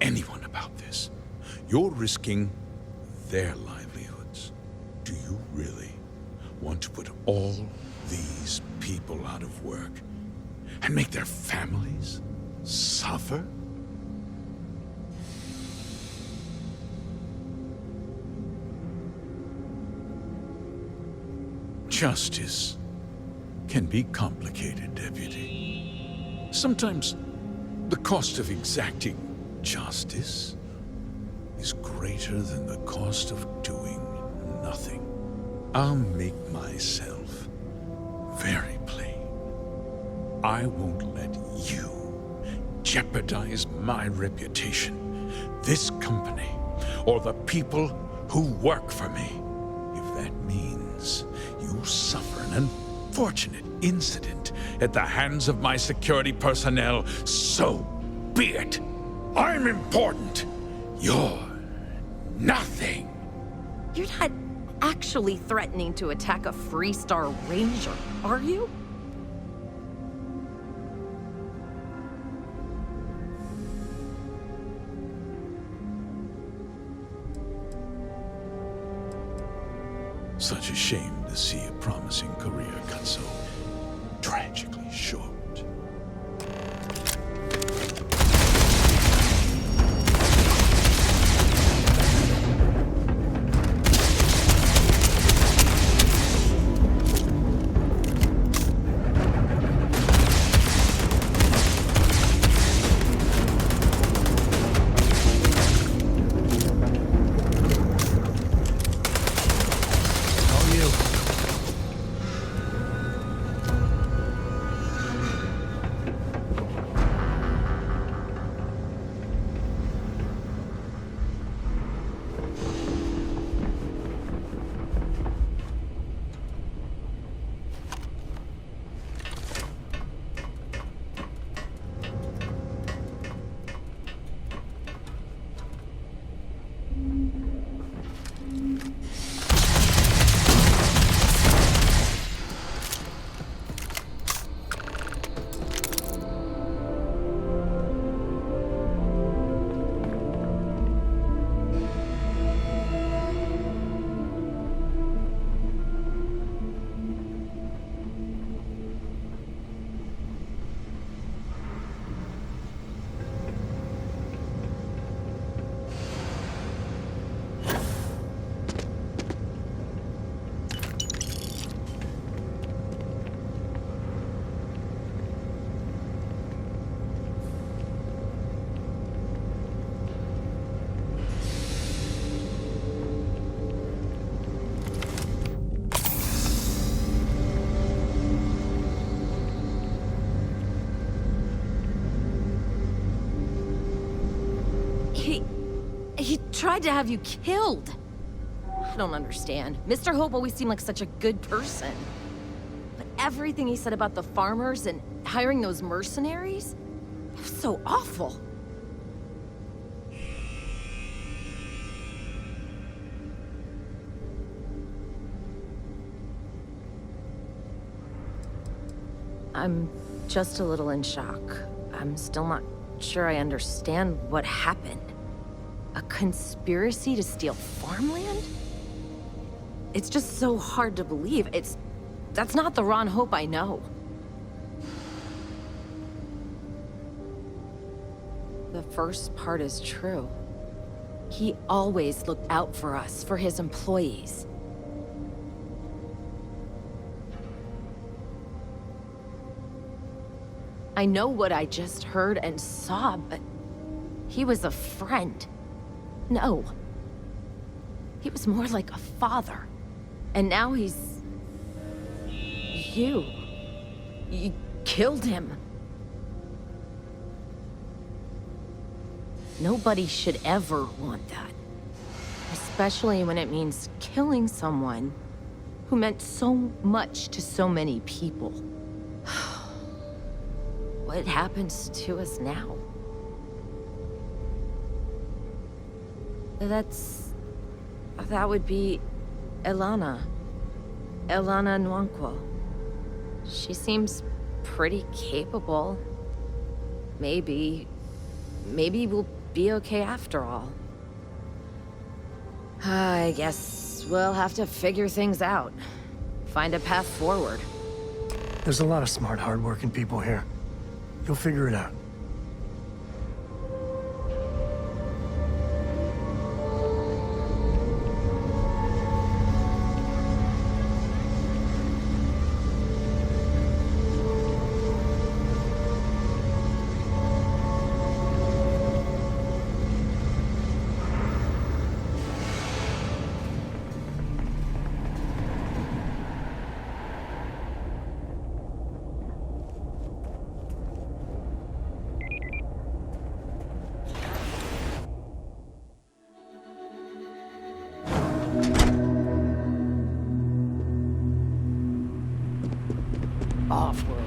E: anyone about this, you're risking their livelihoods. Do you really want to put all these people out of work and make their families suffer? Justice can be complicated, Deputy. Sometimes the cost of exacting justice is greater than the cost of doing nothing. I'll make myself very plain. I won't let you jeopardize my reputation, this company, or the people who work for me. If that means you suffer an unfortunate incident at the hands of my security personnel, so be it. I'm important. You're nothing.
F: You're not actually threatening to attack a Freestar Ranger, are you?
E: Such a shame to see a promising career cut so tragically short.
F: tried to have you killed. I don't understand. Mr. Hope always seemed like such a good person. But everything he said about the farmers and hiring those mercenaries, it was so awful. I'm just a little in shock. I'm still not sure I understand what happened. A conspiracy to steal farmland? It's just so hard to believe. That's not the Ron Hope I know. The first part is true. He always looked out for us, for his employees. I know what I just heard and saw, but he was a friend. No. He was more like a father. And now he's... You killed him. Nobody should ever want that. Especially when it means killing someone who meant so much to so many people. What happens to us now? That would be Elana. Elana Nwankwo. She seems pretty capable. Maybe we'll be okay after all. I guess we'll have to figure things out. Find a path forward.
J: There's a lot of smart, hard-working people here. You'll figure it out.
F: Off-world.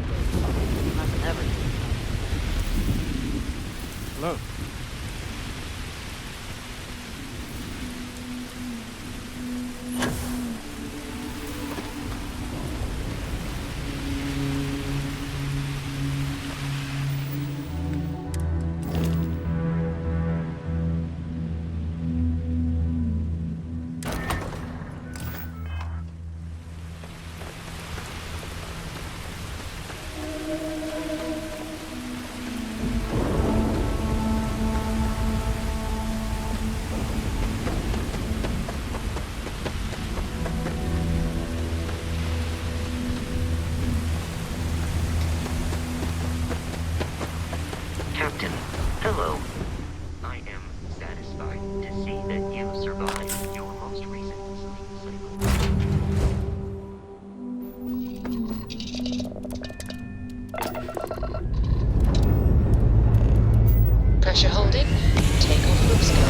F: Nothing ever.
K: Hello.
O: Captain, hello. I am satisfied to see that you survived your most recent sleep cycle.
H: Pressure holding. Takeoff looks good.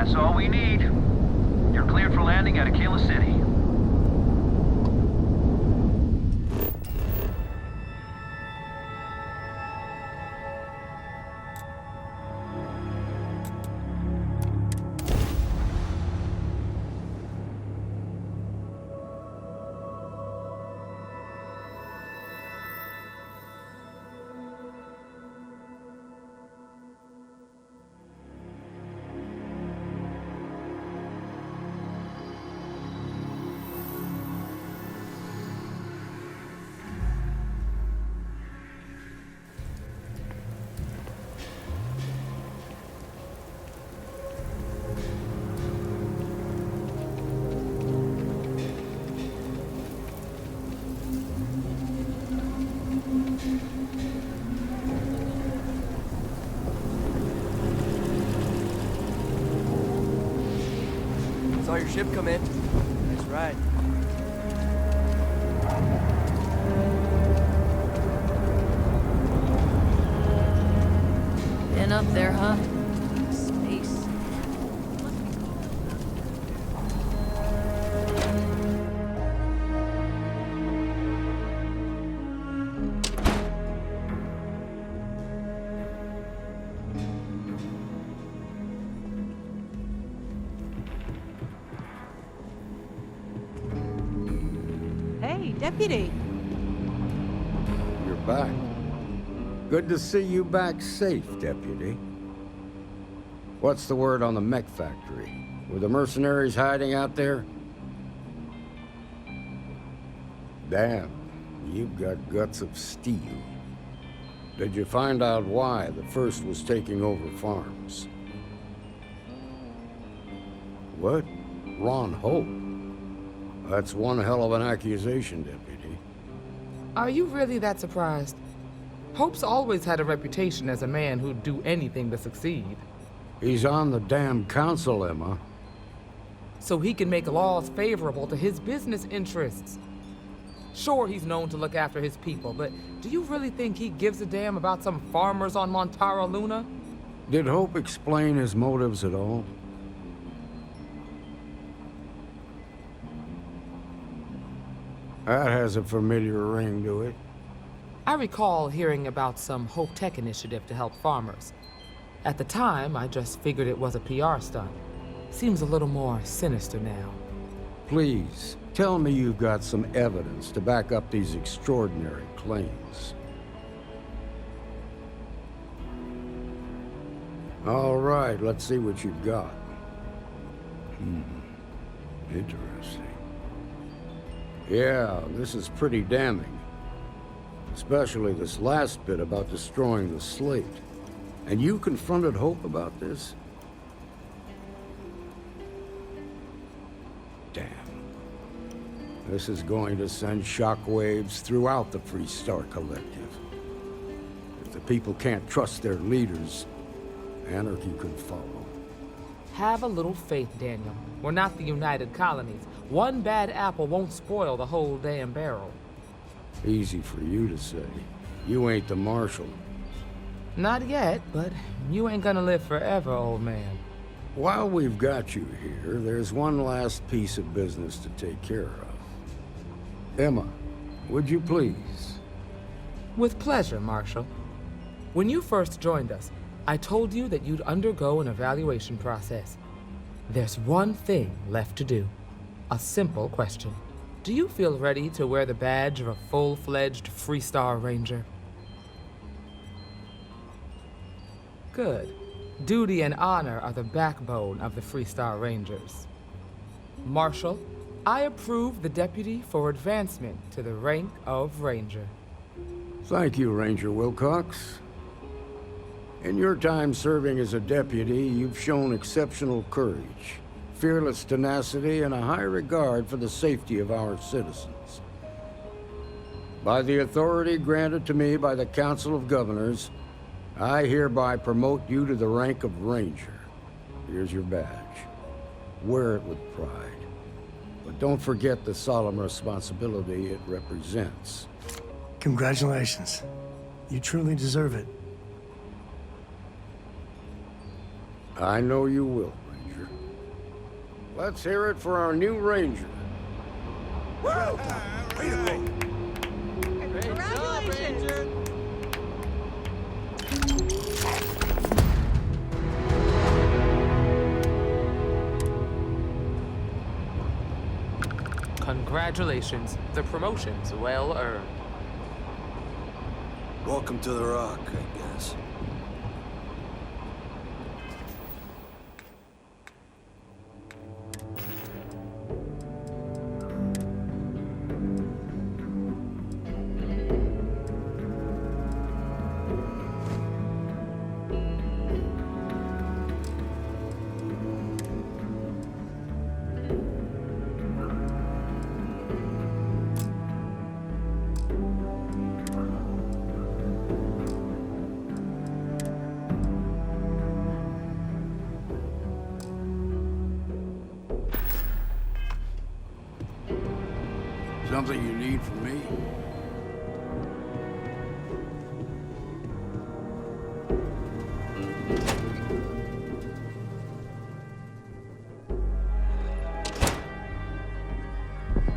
L: That's all we need. You're cleared for landing at Aquila City.
B: Saw your ship come in. Nice ride.
F: Been up there, huh? Space.
P: Hey, Deputy.
M: You're back. Good to see you back safe, Deputy. What's the word on the mech factory? Were the mercenaries hiding out there? Damn, you've got guts of steel. Did you find out why the first was taking over farms? What? Ron Hope? That's one hell of an accusation, Deputy.
Q: Are you really that surprised? Hope's always had a reputation as a man who'd do anything to succeed.
M: He's on the damn council, Emma.
Q: So he can make laws favorable to his business interests. Sure, he's known to look after his people, but do you really think he gives a damn about some farmers on Montara Luna?
M: Did Hope explain his motives at all? That has a familiar ring to it.
Q: I recall hearing about some Hope Tech initiative to help farmers. At the time, I just figured it was a PR stunt. Seems a little more sinister now.
M: Please, tell me you've got some evidence to back up these extraordinary claims. All right, let's see what you've got. Interesting. Yeah, this is pretty damning. Especially this last bit about destroying the slate. And you confronted Hope about this? Damn. This is going to send shockwaves throughout the Freestar Collective. If the people can't trust their leaders, anarchy could follow.
Q: Have a little faith, Daniel. We're not the United Colonies. One bad apple won't spoil the whole damn barrel.
M: Easy for you to say. You ain't the marshal.
Q: Not yet, but you ain't gonna live forever, old man.
M: While we've got you here, there's one last piece of business to take care of. Emma, would you please?
Q: With pleasure, Marshal. When you first joined us, I told you that you'd undergo an evaluation process. There's one thing left to do. A simple question. Do you feel ready to wear the badge of a full-fledged Freestar Ranger? Good. Duty and honor are the backbone of the Freestar Rangers. Marshal, I approve the deputy for advancement to the rank of Ranger.
M: Thank you, Ranger Wilcox. In your time serving as a deputy, you've shown exceptional courage, fearless tenacity, and a high regard for the safety of our citizens. By the authority granted to me by the Council of Governors, I hereby promote you to the rank of Ranger. Here's your badge. Wear it with pride. But don't forget the solemn responsibility it represents.
J: Congratulations. You truly deserve it.
M: I know you will, Ranger. Let's hear it for our new ranger.
K: Well done. Way to go.
P: Great job, Ranger.
Q: Congratulations. The promotion's well earned.
R: Welcome to the Rock, I guess.
M: Something you need from me?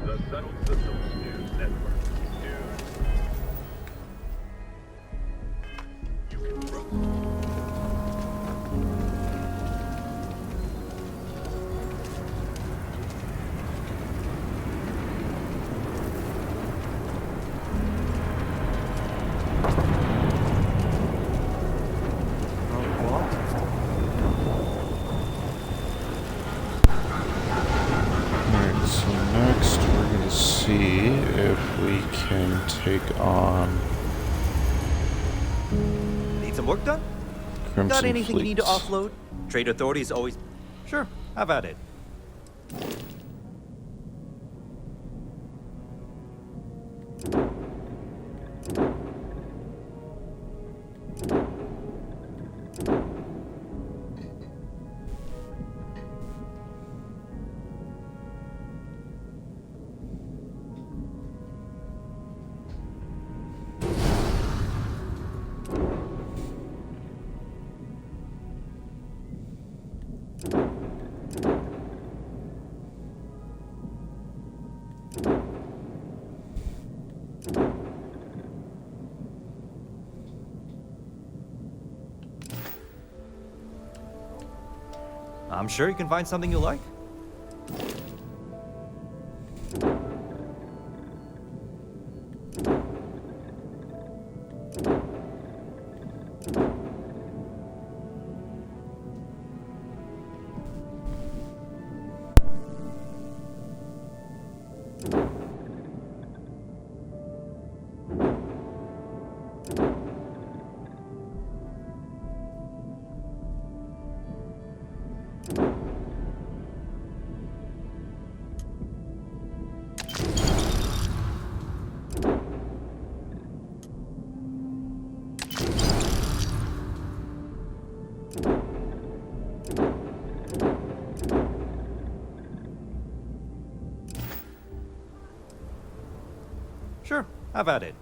S: The Settled Systems News Network. You can trust.
A: Alright, so next we're gonna see if we can take on
T: Need some work done?
A: Crimson
T: Got anything you need to
A: Fleets.
T: offload? Trade authorities always... Sure, have at it. I'm sure you can find something you like. Sure, have at it.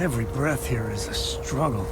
J: Every breath here is a struggle.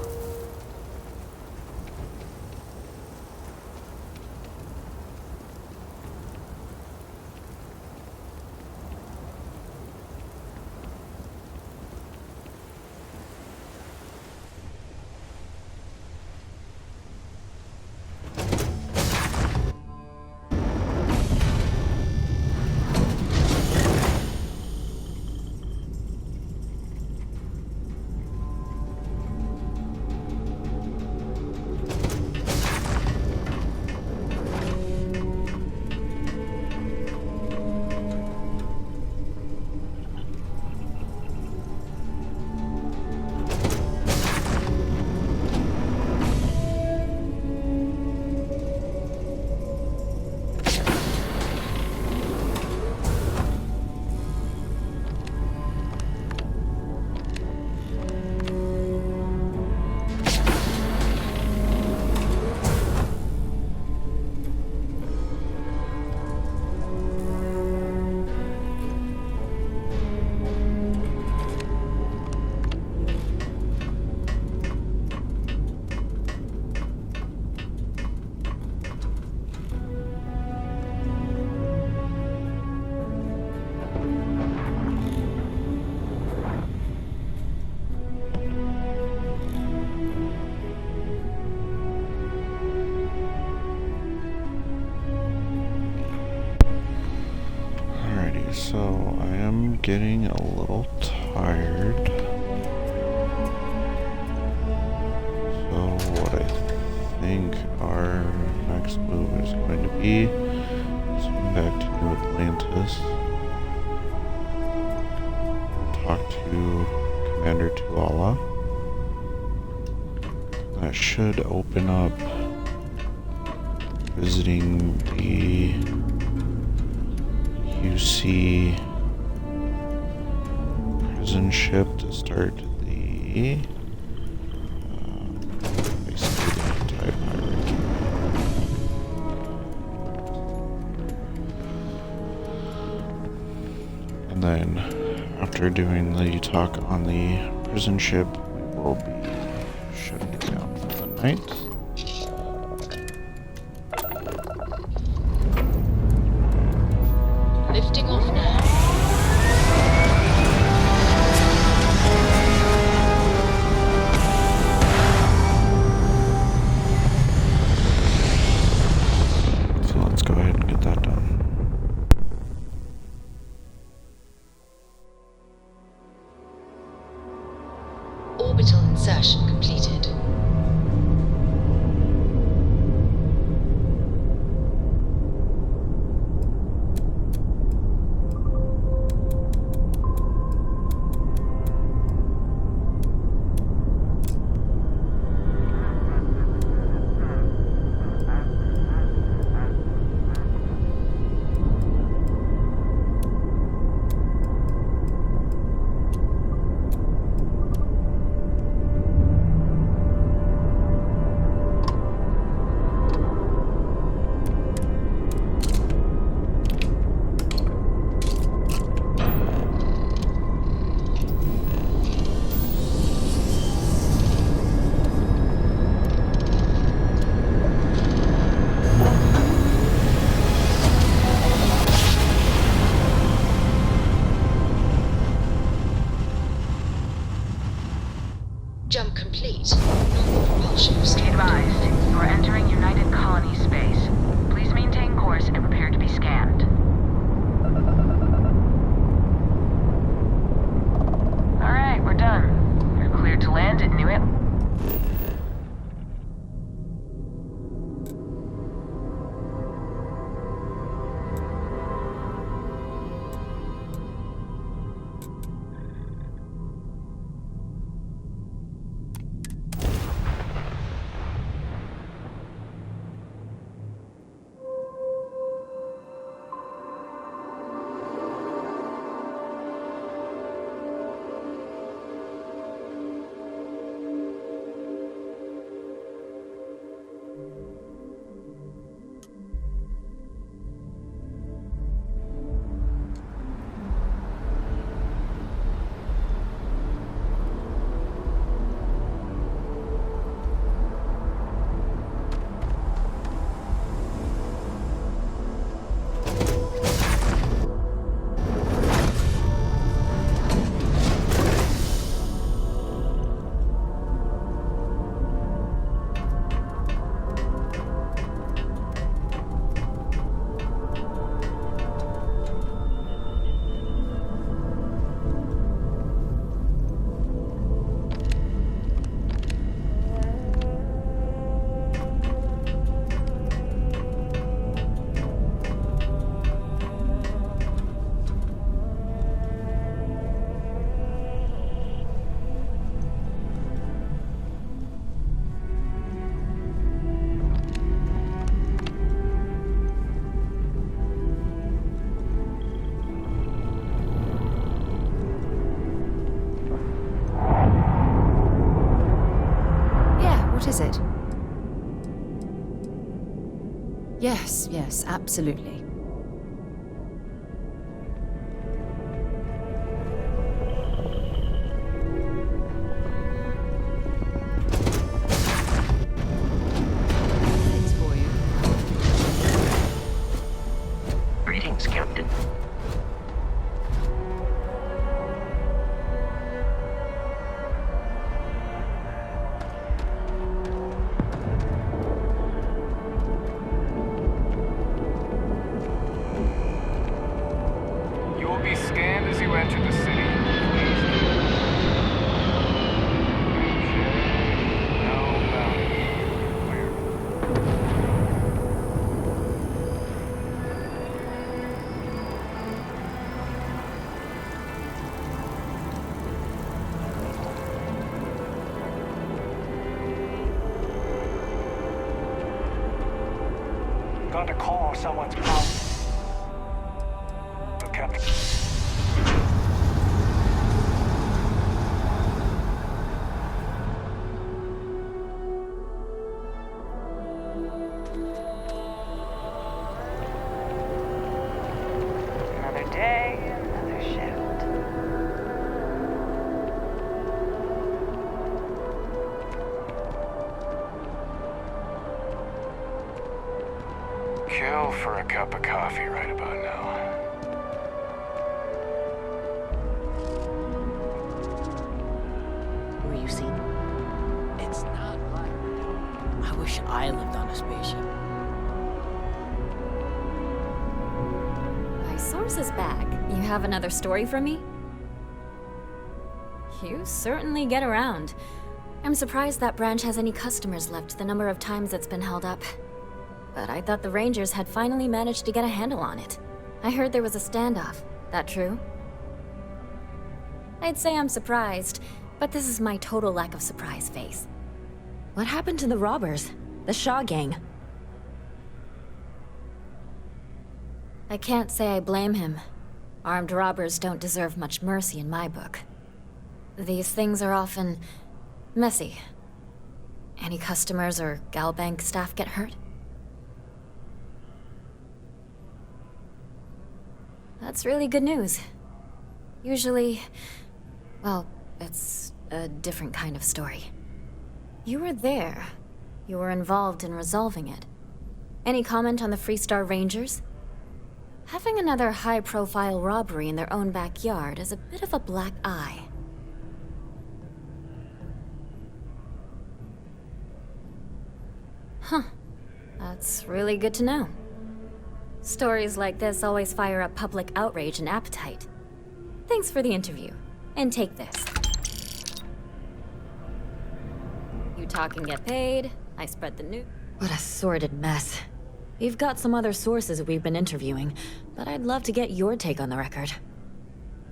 A: So I am getting a little tired. So what I think our next move is going to be swing back to New Atlantis, talk to Commander Tuala. That should open up visiting the UC prison ship to start the basically the anti-pirate campaign. And then after doing the talk on the prison ship, we will be shutting it down for the night.
H: Lifting off now.
A: So let's go ahead and get that done.
H: Orbital insertion completed.
U: Yes, yes, absolutely.
B: Thanks for you.
O: Greetings, Captain.
V: You will be scanned as you enter the city. Please do. No bounty. Clear.
K: Got a call someone's house. The captain.
W: Another day, another shift.
K: Kill for a cup of coffee right about now.
B: Were you seen? It's not like... I wish I lived on a spaceship.
C: My source is back. You have another story for me? You certainly get around. I'm surprised that branch has any customers left, the number of times it's been held up. But I thought the Rangers had finally managed to get a handle on it. I heard there was a standoff. That true? I'd say I'm surprised, but this is my total lack of surprise face. What happened to the robbers? The Shaw gang? I can't say I blame him. Armed robbers don't deserve much mercy in my book. These things are often messy. Any customers or Galbank staff get hurt? That's really good news. Usually, well, it's a different kind of story. You were there. You were involved in resolving it. Any comment on the Freestar Rangers? Having another high-profile robbery in their own backyard is a bit of a black eye. Huh. That's really good to know. Stories like this always fire up public outrage and appetite. Thanks for the interview. And take this. You talk and get paid. I spread the news. What a sordid mess. We've got some other sources we've been interviewing, but I'd love to get your take on the record.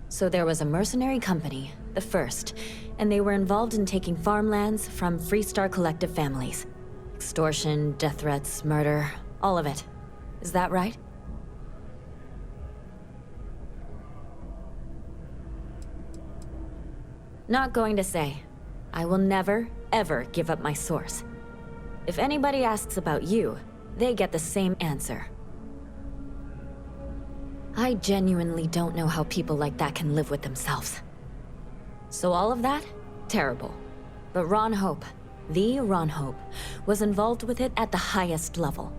C: So there was a mercenary company, the First, and they were involved in taking farmlands from Freestar Collective families. Extortion, death threats, murder, all of it. Is that right? Not going to say. I will never, ever give up my source. If anybody asks about you, they get the same answer. I genuinely don't know how people like that can live with themselves. So all of that? Terrible. But Ron Hope, the Ron Hope, was involved with it at the highest level.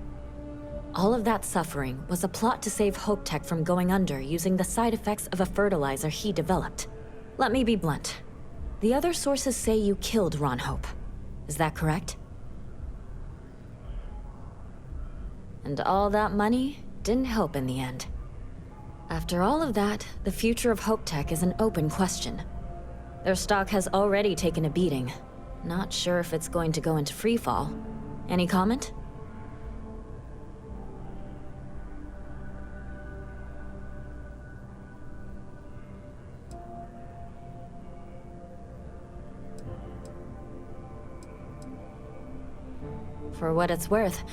C: All of that suffering was a plot to save Hope Tech from going under using the side effects of a fertilizer he developed. Let me be blunt. The other sources say you killed Ron Hope. Is that correct? And all that money didn't help in the end. After all of that, the future of Hope Tech is an open question. Their stock has already taken a beating. Not sure if it's going to go into freefall. Any comment? For what it's worth,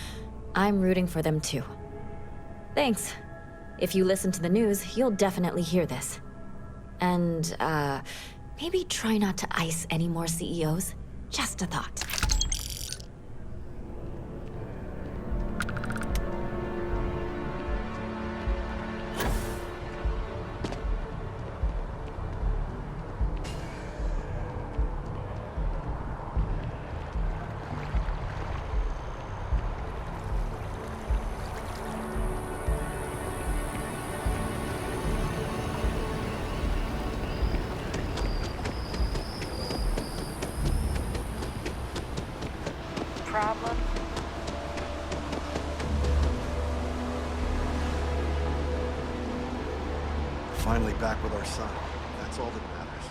C: I'm rooting for them too. Thanks. If you listen to the news, you'll definitely hear this. And, maybe try not to ice any more CEOs. Just a thought.
W: problem?
R: Finally back with our son. That's all that matters.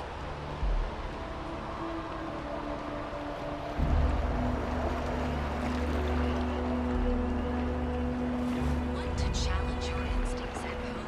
C: Want to challenge your instincts at home?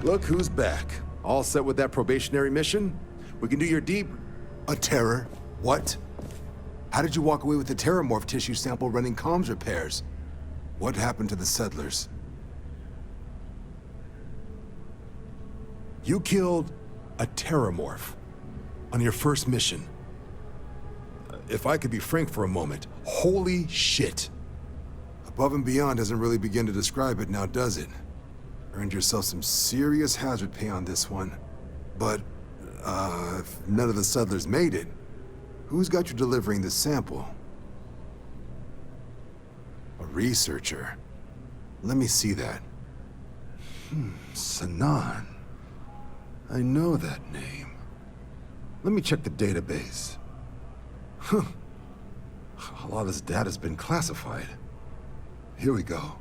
D: Look who's back. All set with that probationary mission? We can do your deep...
G: A terror? What? How did you walk away with the terramorph tissue sample running comms repairs? What happened to the settlers?
D: You killed a terramorph on your first mission. If I could be frank for a moment, holy shit.
G: Above and beyond doesn't really begin to describe it now, does it? Earned yourself some serious hazard pay on this one. But, if none of the settlers made it, who's got you delivering the sample? A researcher. Let me see that. Sanan. I know that name. Let me check the database. Huh. A lot of this data's been classified. Here we go.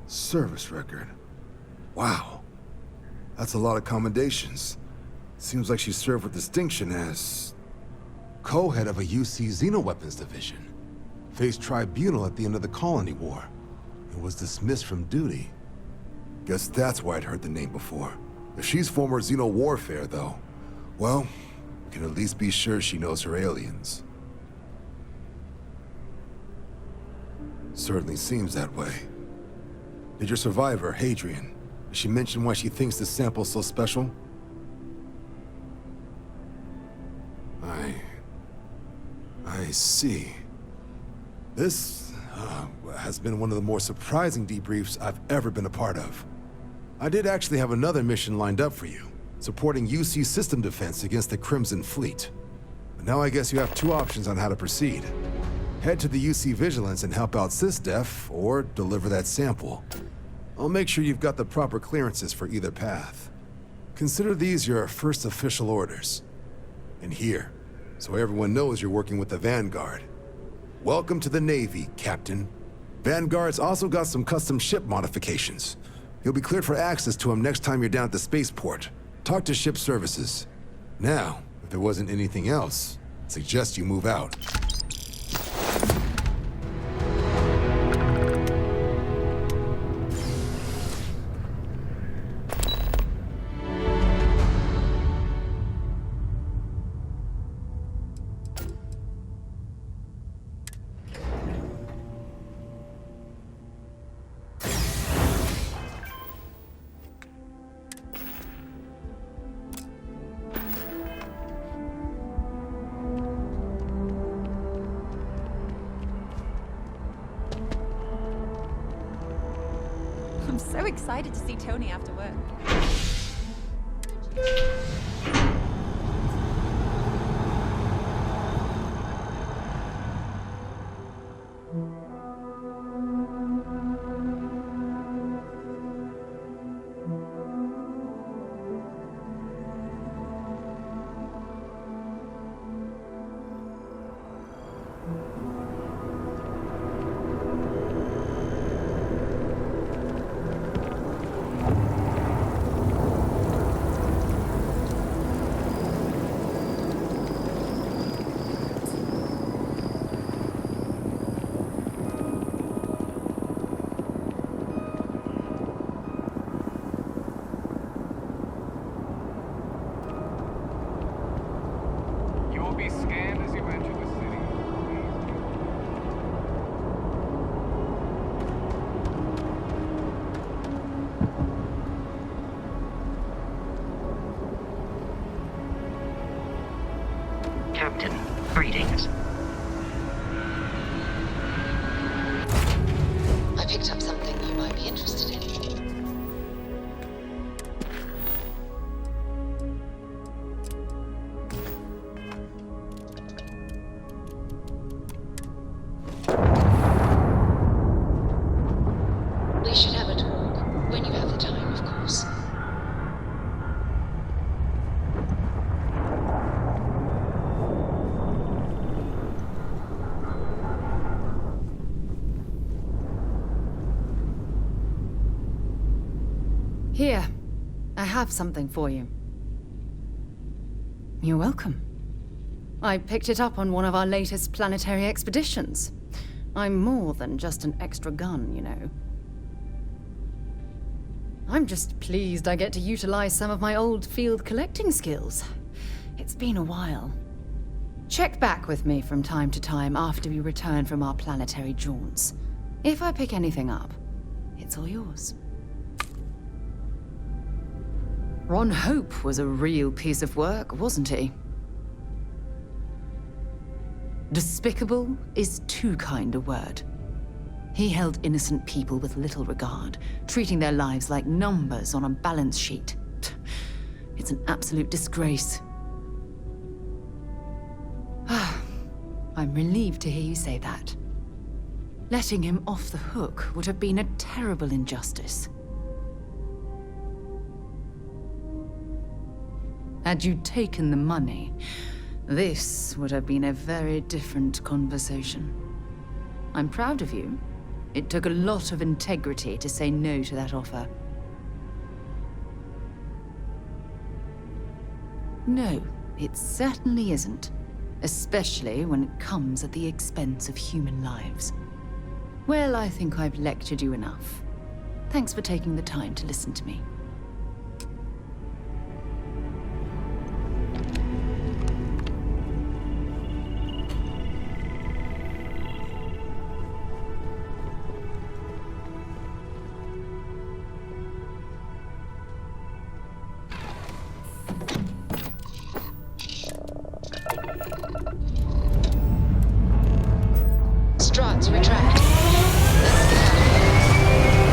G: Service record. Wow. That's a lot of commendations. Seems like she served with distinction as co-head of a UC Xenoweapons division. Faced tribunal at the end of the Colony War. And was dismissed from duty. Guess that's why I'd heard the name before. If she's former Xeno warfare, though, well, we can at least be sure she knows her aliens. Certainly seems that way. Did your survivor, Hadrian, did she mention why she thinks this sample's so special? I see. This has been one of the more surprising debriefs I've ever been a part of. I did actually have another mission lined up for you, supporting UC system defense against the Crimson Fleet. But now I guess you have two options on how to proceed. Head to the UC Vigilance and help out Sysdef, or deliver that sample. I'll make sure you've got the proper clearances for either path. Consider these your first official orders. And here, so everyone knows you're working with the Vanguard. Welcome to the Navy, Captain. Vanguard's also got some custom ship modifications. You'll be cleared for access to them next time you're down at the spaceport. Talk to ship services. Now, if there wasn't anything else, I'd suggest you move out.
I: I'm so excited to see Tony after work.
O: Captain, greetings.
H: I picked up something you might be interested in. We should have a talk, when you have the time, of course.
U: Here, I have something for you. You're welcome. I picked it up on one of our latest planetary expeditions. I'm more than just an extra gun, you know. I'm just pleased I get to utilize some of my old field collecting skills. It's been a while. Check back with me from time to time after we return from our planetary jaunts. If I pick anything up, it's all yours. Ron Hope was a real piece of work, wasn't he? Despicable is too kind a word. He held innocent people with little regard, treating their lives like numbers on a balance sheet. It's an absolute disgrace. I'm relieved to hear you say that. Letting him off the hook would have been a terrible injustice. Had you taken the money, this would have been a very different conversation. I'm proud of you. It took a lot of integrity to say no to that offer. No, it certainly isn't. Especially when it comes at the expense of human lives. Well, I think I've lectured you enough. Thanks for taking the time to listen to me.
H: Struts retract. Let's get out of here.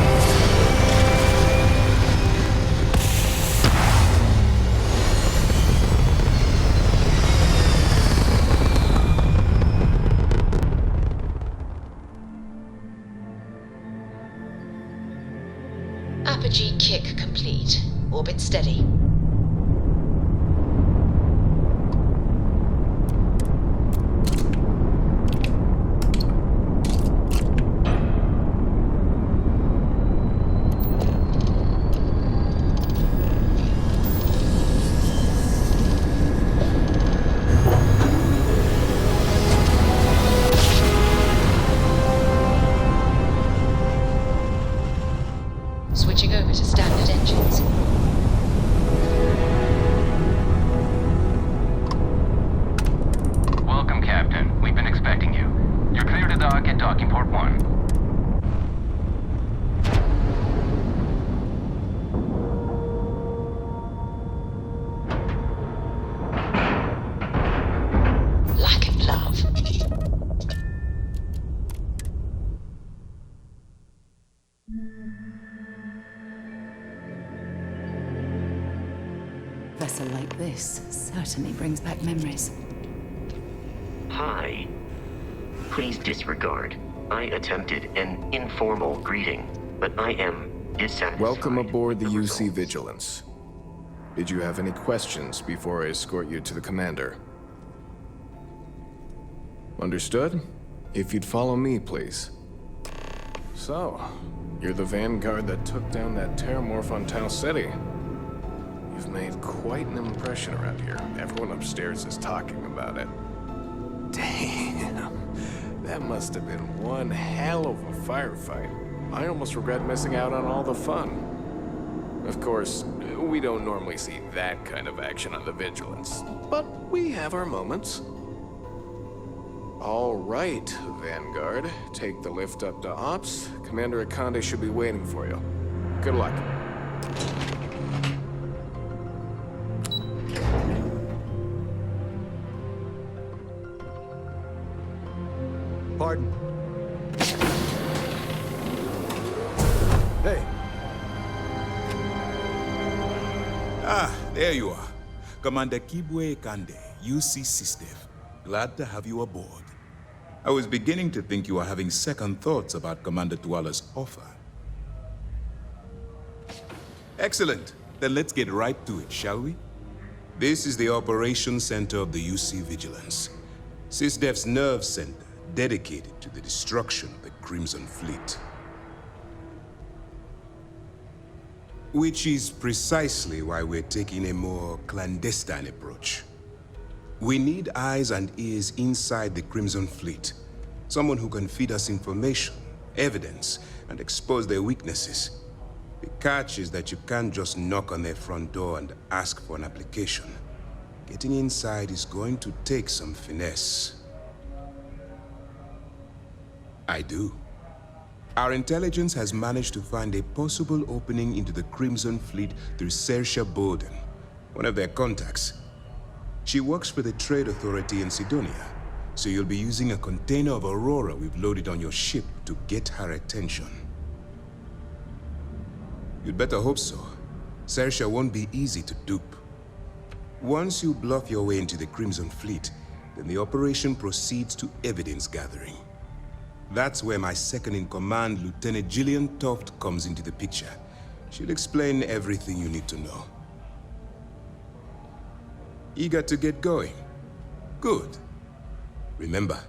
H: Apogee kick complete. Orbit steady. Switching over to standard engines.
V: Welcome, Captain. We've been expecting you. You're clear to dock at docking port 1.
H: Lack of love.
U: A vessel like this certainly brings back memories.
O: Hi. Please disregard. I attempted an informal greeting, but I am dissatisfied.
E: Welcome aboard the
O: with
E: UC
O: results.
E: Vigilance. Did you have any questions before I escort you to the commander? Understood? If you'd follow me, please. So, you're the vanguard that took down that terramorph on Tau City. You've made quite an impression around here. Everyone upstairs is talking about it. Damn. That must have been one hell of a firefight. I almost regret missing out on all the fun. Of course, we don't normally see that kind of action on the Vigilance, but we have our moments. All right, Vanguard. Take the lift up to Ops. Commander Akande should be waiting for you. Good luck.
G: Pardon? Hey.
F: Ah, there you are. Commander Kibwe Kande, UC Sysdef. Glad to have you aboard. I was beginning to think you were having second thoughts about Commander Tuala's offer. Excellent. Then let's get right to it, shall we? This is the operations center of the UC Vigilance. Sysdef's nerve center, dedicated to the destruction of the Crimson Fleet. Which is precisely why we're taking a more clandestine approach. We need eyes and ears inside the Crimson Fleet. Someone who can feed us information, evidence, and expose their weaknesses. The catch is that you can't just knock on their front door and ask for an application. Getting inside is going to take some finesse. I do. Our intelligence has managed to find a possible opening into the Crimson Fleet through Saoirse Bowden, one of their contacts. She works for the Trade Authority in Sidonia, so you'll be using a container of Aurora we've loaded on your ship to get her attention. You'd better hope so. Saoirse won't be easy to dupe. Once you bluff your way into the Crimson Fleet, then the operation proceeds to evidence gathering. That's where my second-in-command, Lieutenant Gillian Toft, comes into the picture. She'll explain everything you need to know. Eager to get going? Good. Remember,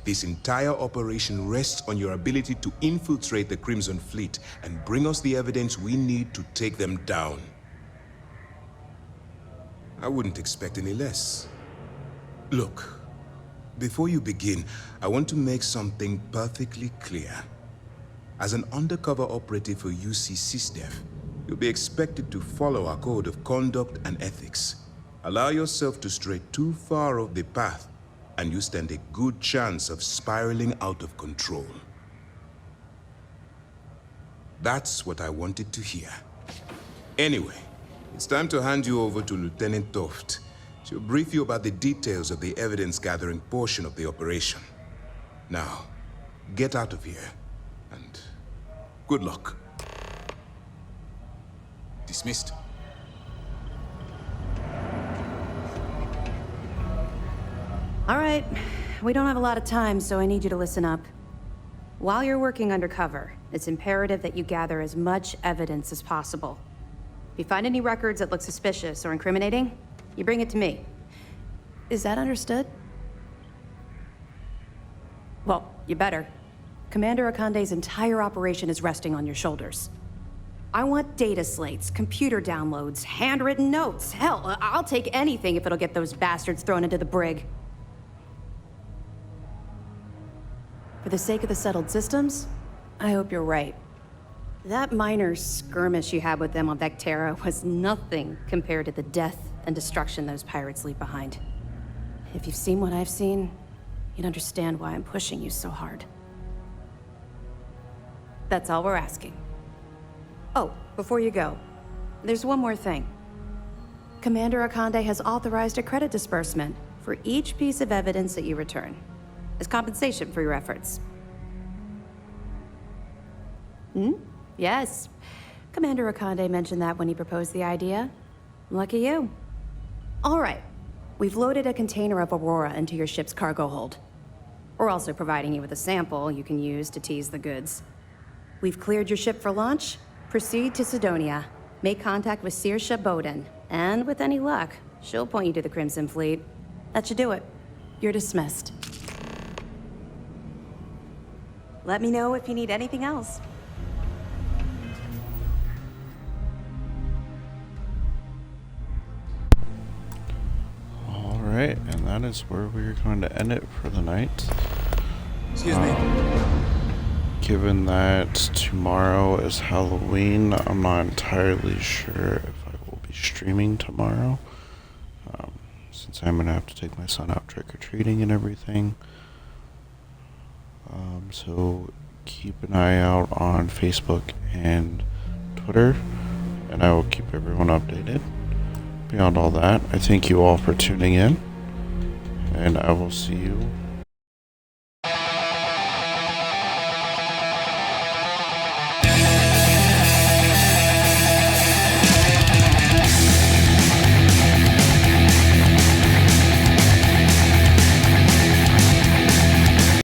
F: this entire operation rests on your ability to infiltrate the Crimson Fleet and bring us the evidence we need to take them down. I wouldn't expect any less. Look, before you begin, I want to make something perfectly clear. As an undercover operative for UC Sysdef, you'll be expected to follow our code of conduct and ethics. Allow yourself to stray too far off the path, and you stand a good chance of spiraling out of control. That's what I wanted to hear. Anyway, it's time to hand you over to Lieutenant Toft. She'll brief you about the details of the evidence-gathering portion of the operation. Now, get out of here, and good luck. Dismissed.
L: All right, we don't have a lot of time, so I need you to listen up. While you're working undercover, it's imperative that you gather as much evidence as possible. If you find any records that look suspicious or incriminating, you bring it to me. Is that understood? Well, you better. Commander Akande's entire operation is resting on your shoulders. I want data slates, computer downloads, handwritten notes. Hell, I'll take anything if it'll get those bastards thrown into the brig. For the sake of the settled systems, I hope you're right. That minor skirmish you had with them on Vectera was nothing compared to the death and destruction those pirates leave behind. If you've seen what I've seen, you'd understand why I'm pushing you so hard. That's all we're asking. Oh, before you go, there's one more thing. Commander Akande has authorized a credit disbursement for each piece of evidence that you return, as compensation for your efforts. Yes. Commander Akande mentioned that when he proposed the idea. Lucky you. All right. We've loaded a container of Aurora into your ship's cargo hold. We're also providing you with a sample you can use to tease the goods. We've cleared your ship for launch. Proceed to Sidonia. Make contact with Saoirse Bowden. And with any luck, she'll point you to the Crimson Fleet. That should do it. You're dismissed. Let me know if you need anything else.
A: Alright, and that is where we're going to end it for the night.
G: Excuse me.
A: Given that tomorrow is Halloween, I'm not entirely sure if I will be streaming tomorrow. Since I'm going to have to take my son out trick-or-treating and everything. So keep an eye out on Facebook and Twitter, and I will keep everyone updated. Beyond all that, I thank you all for tuning in, and I will see you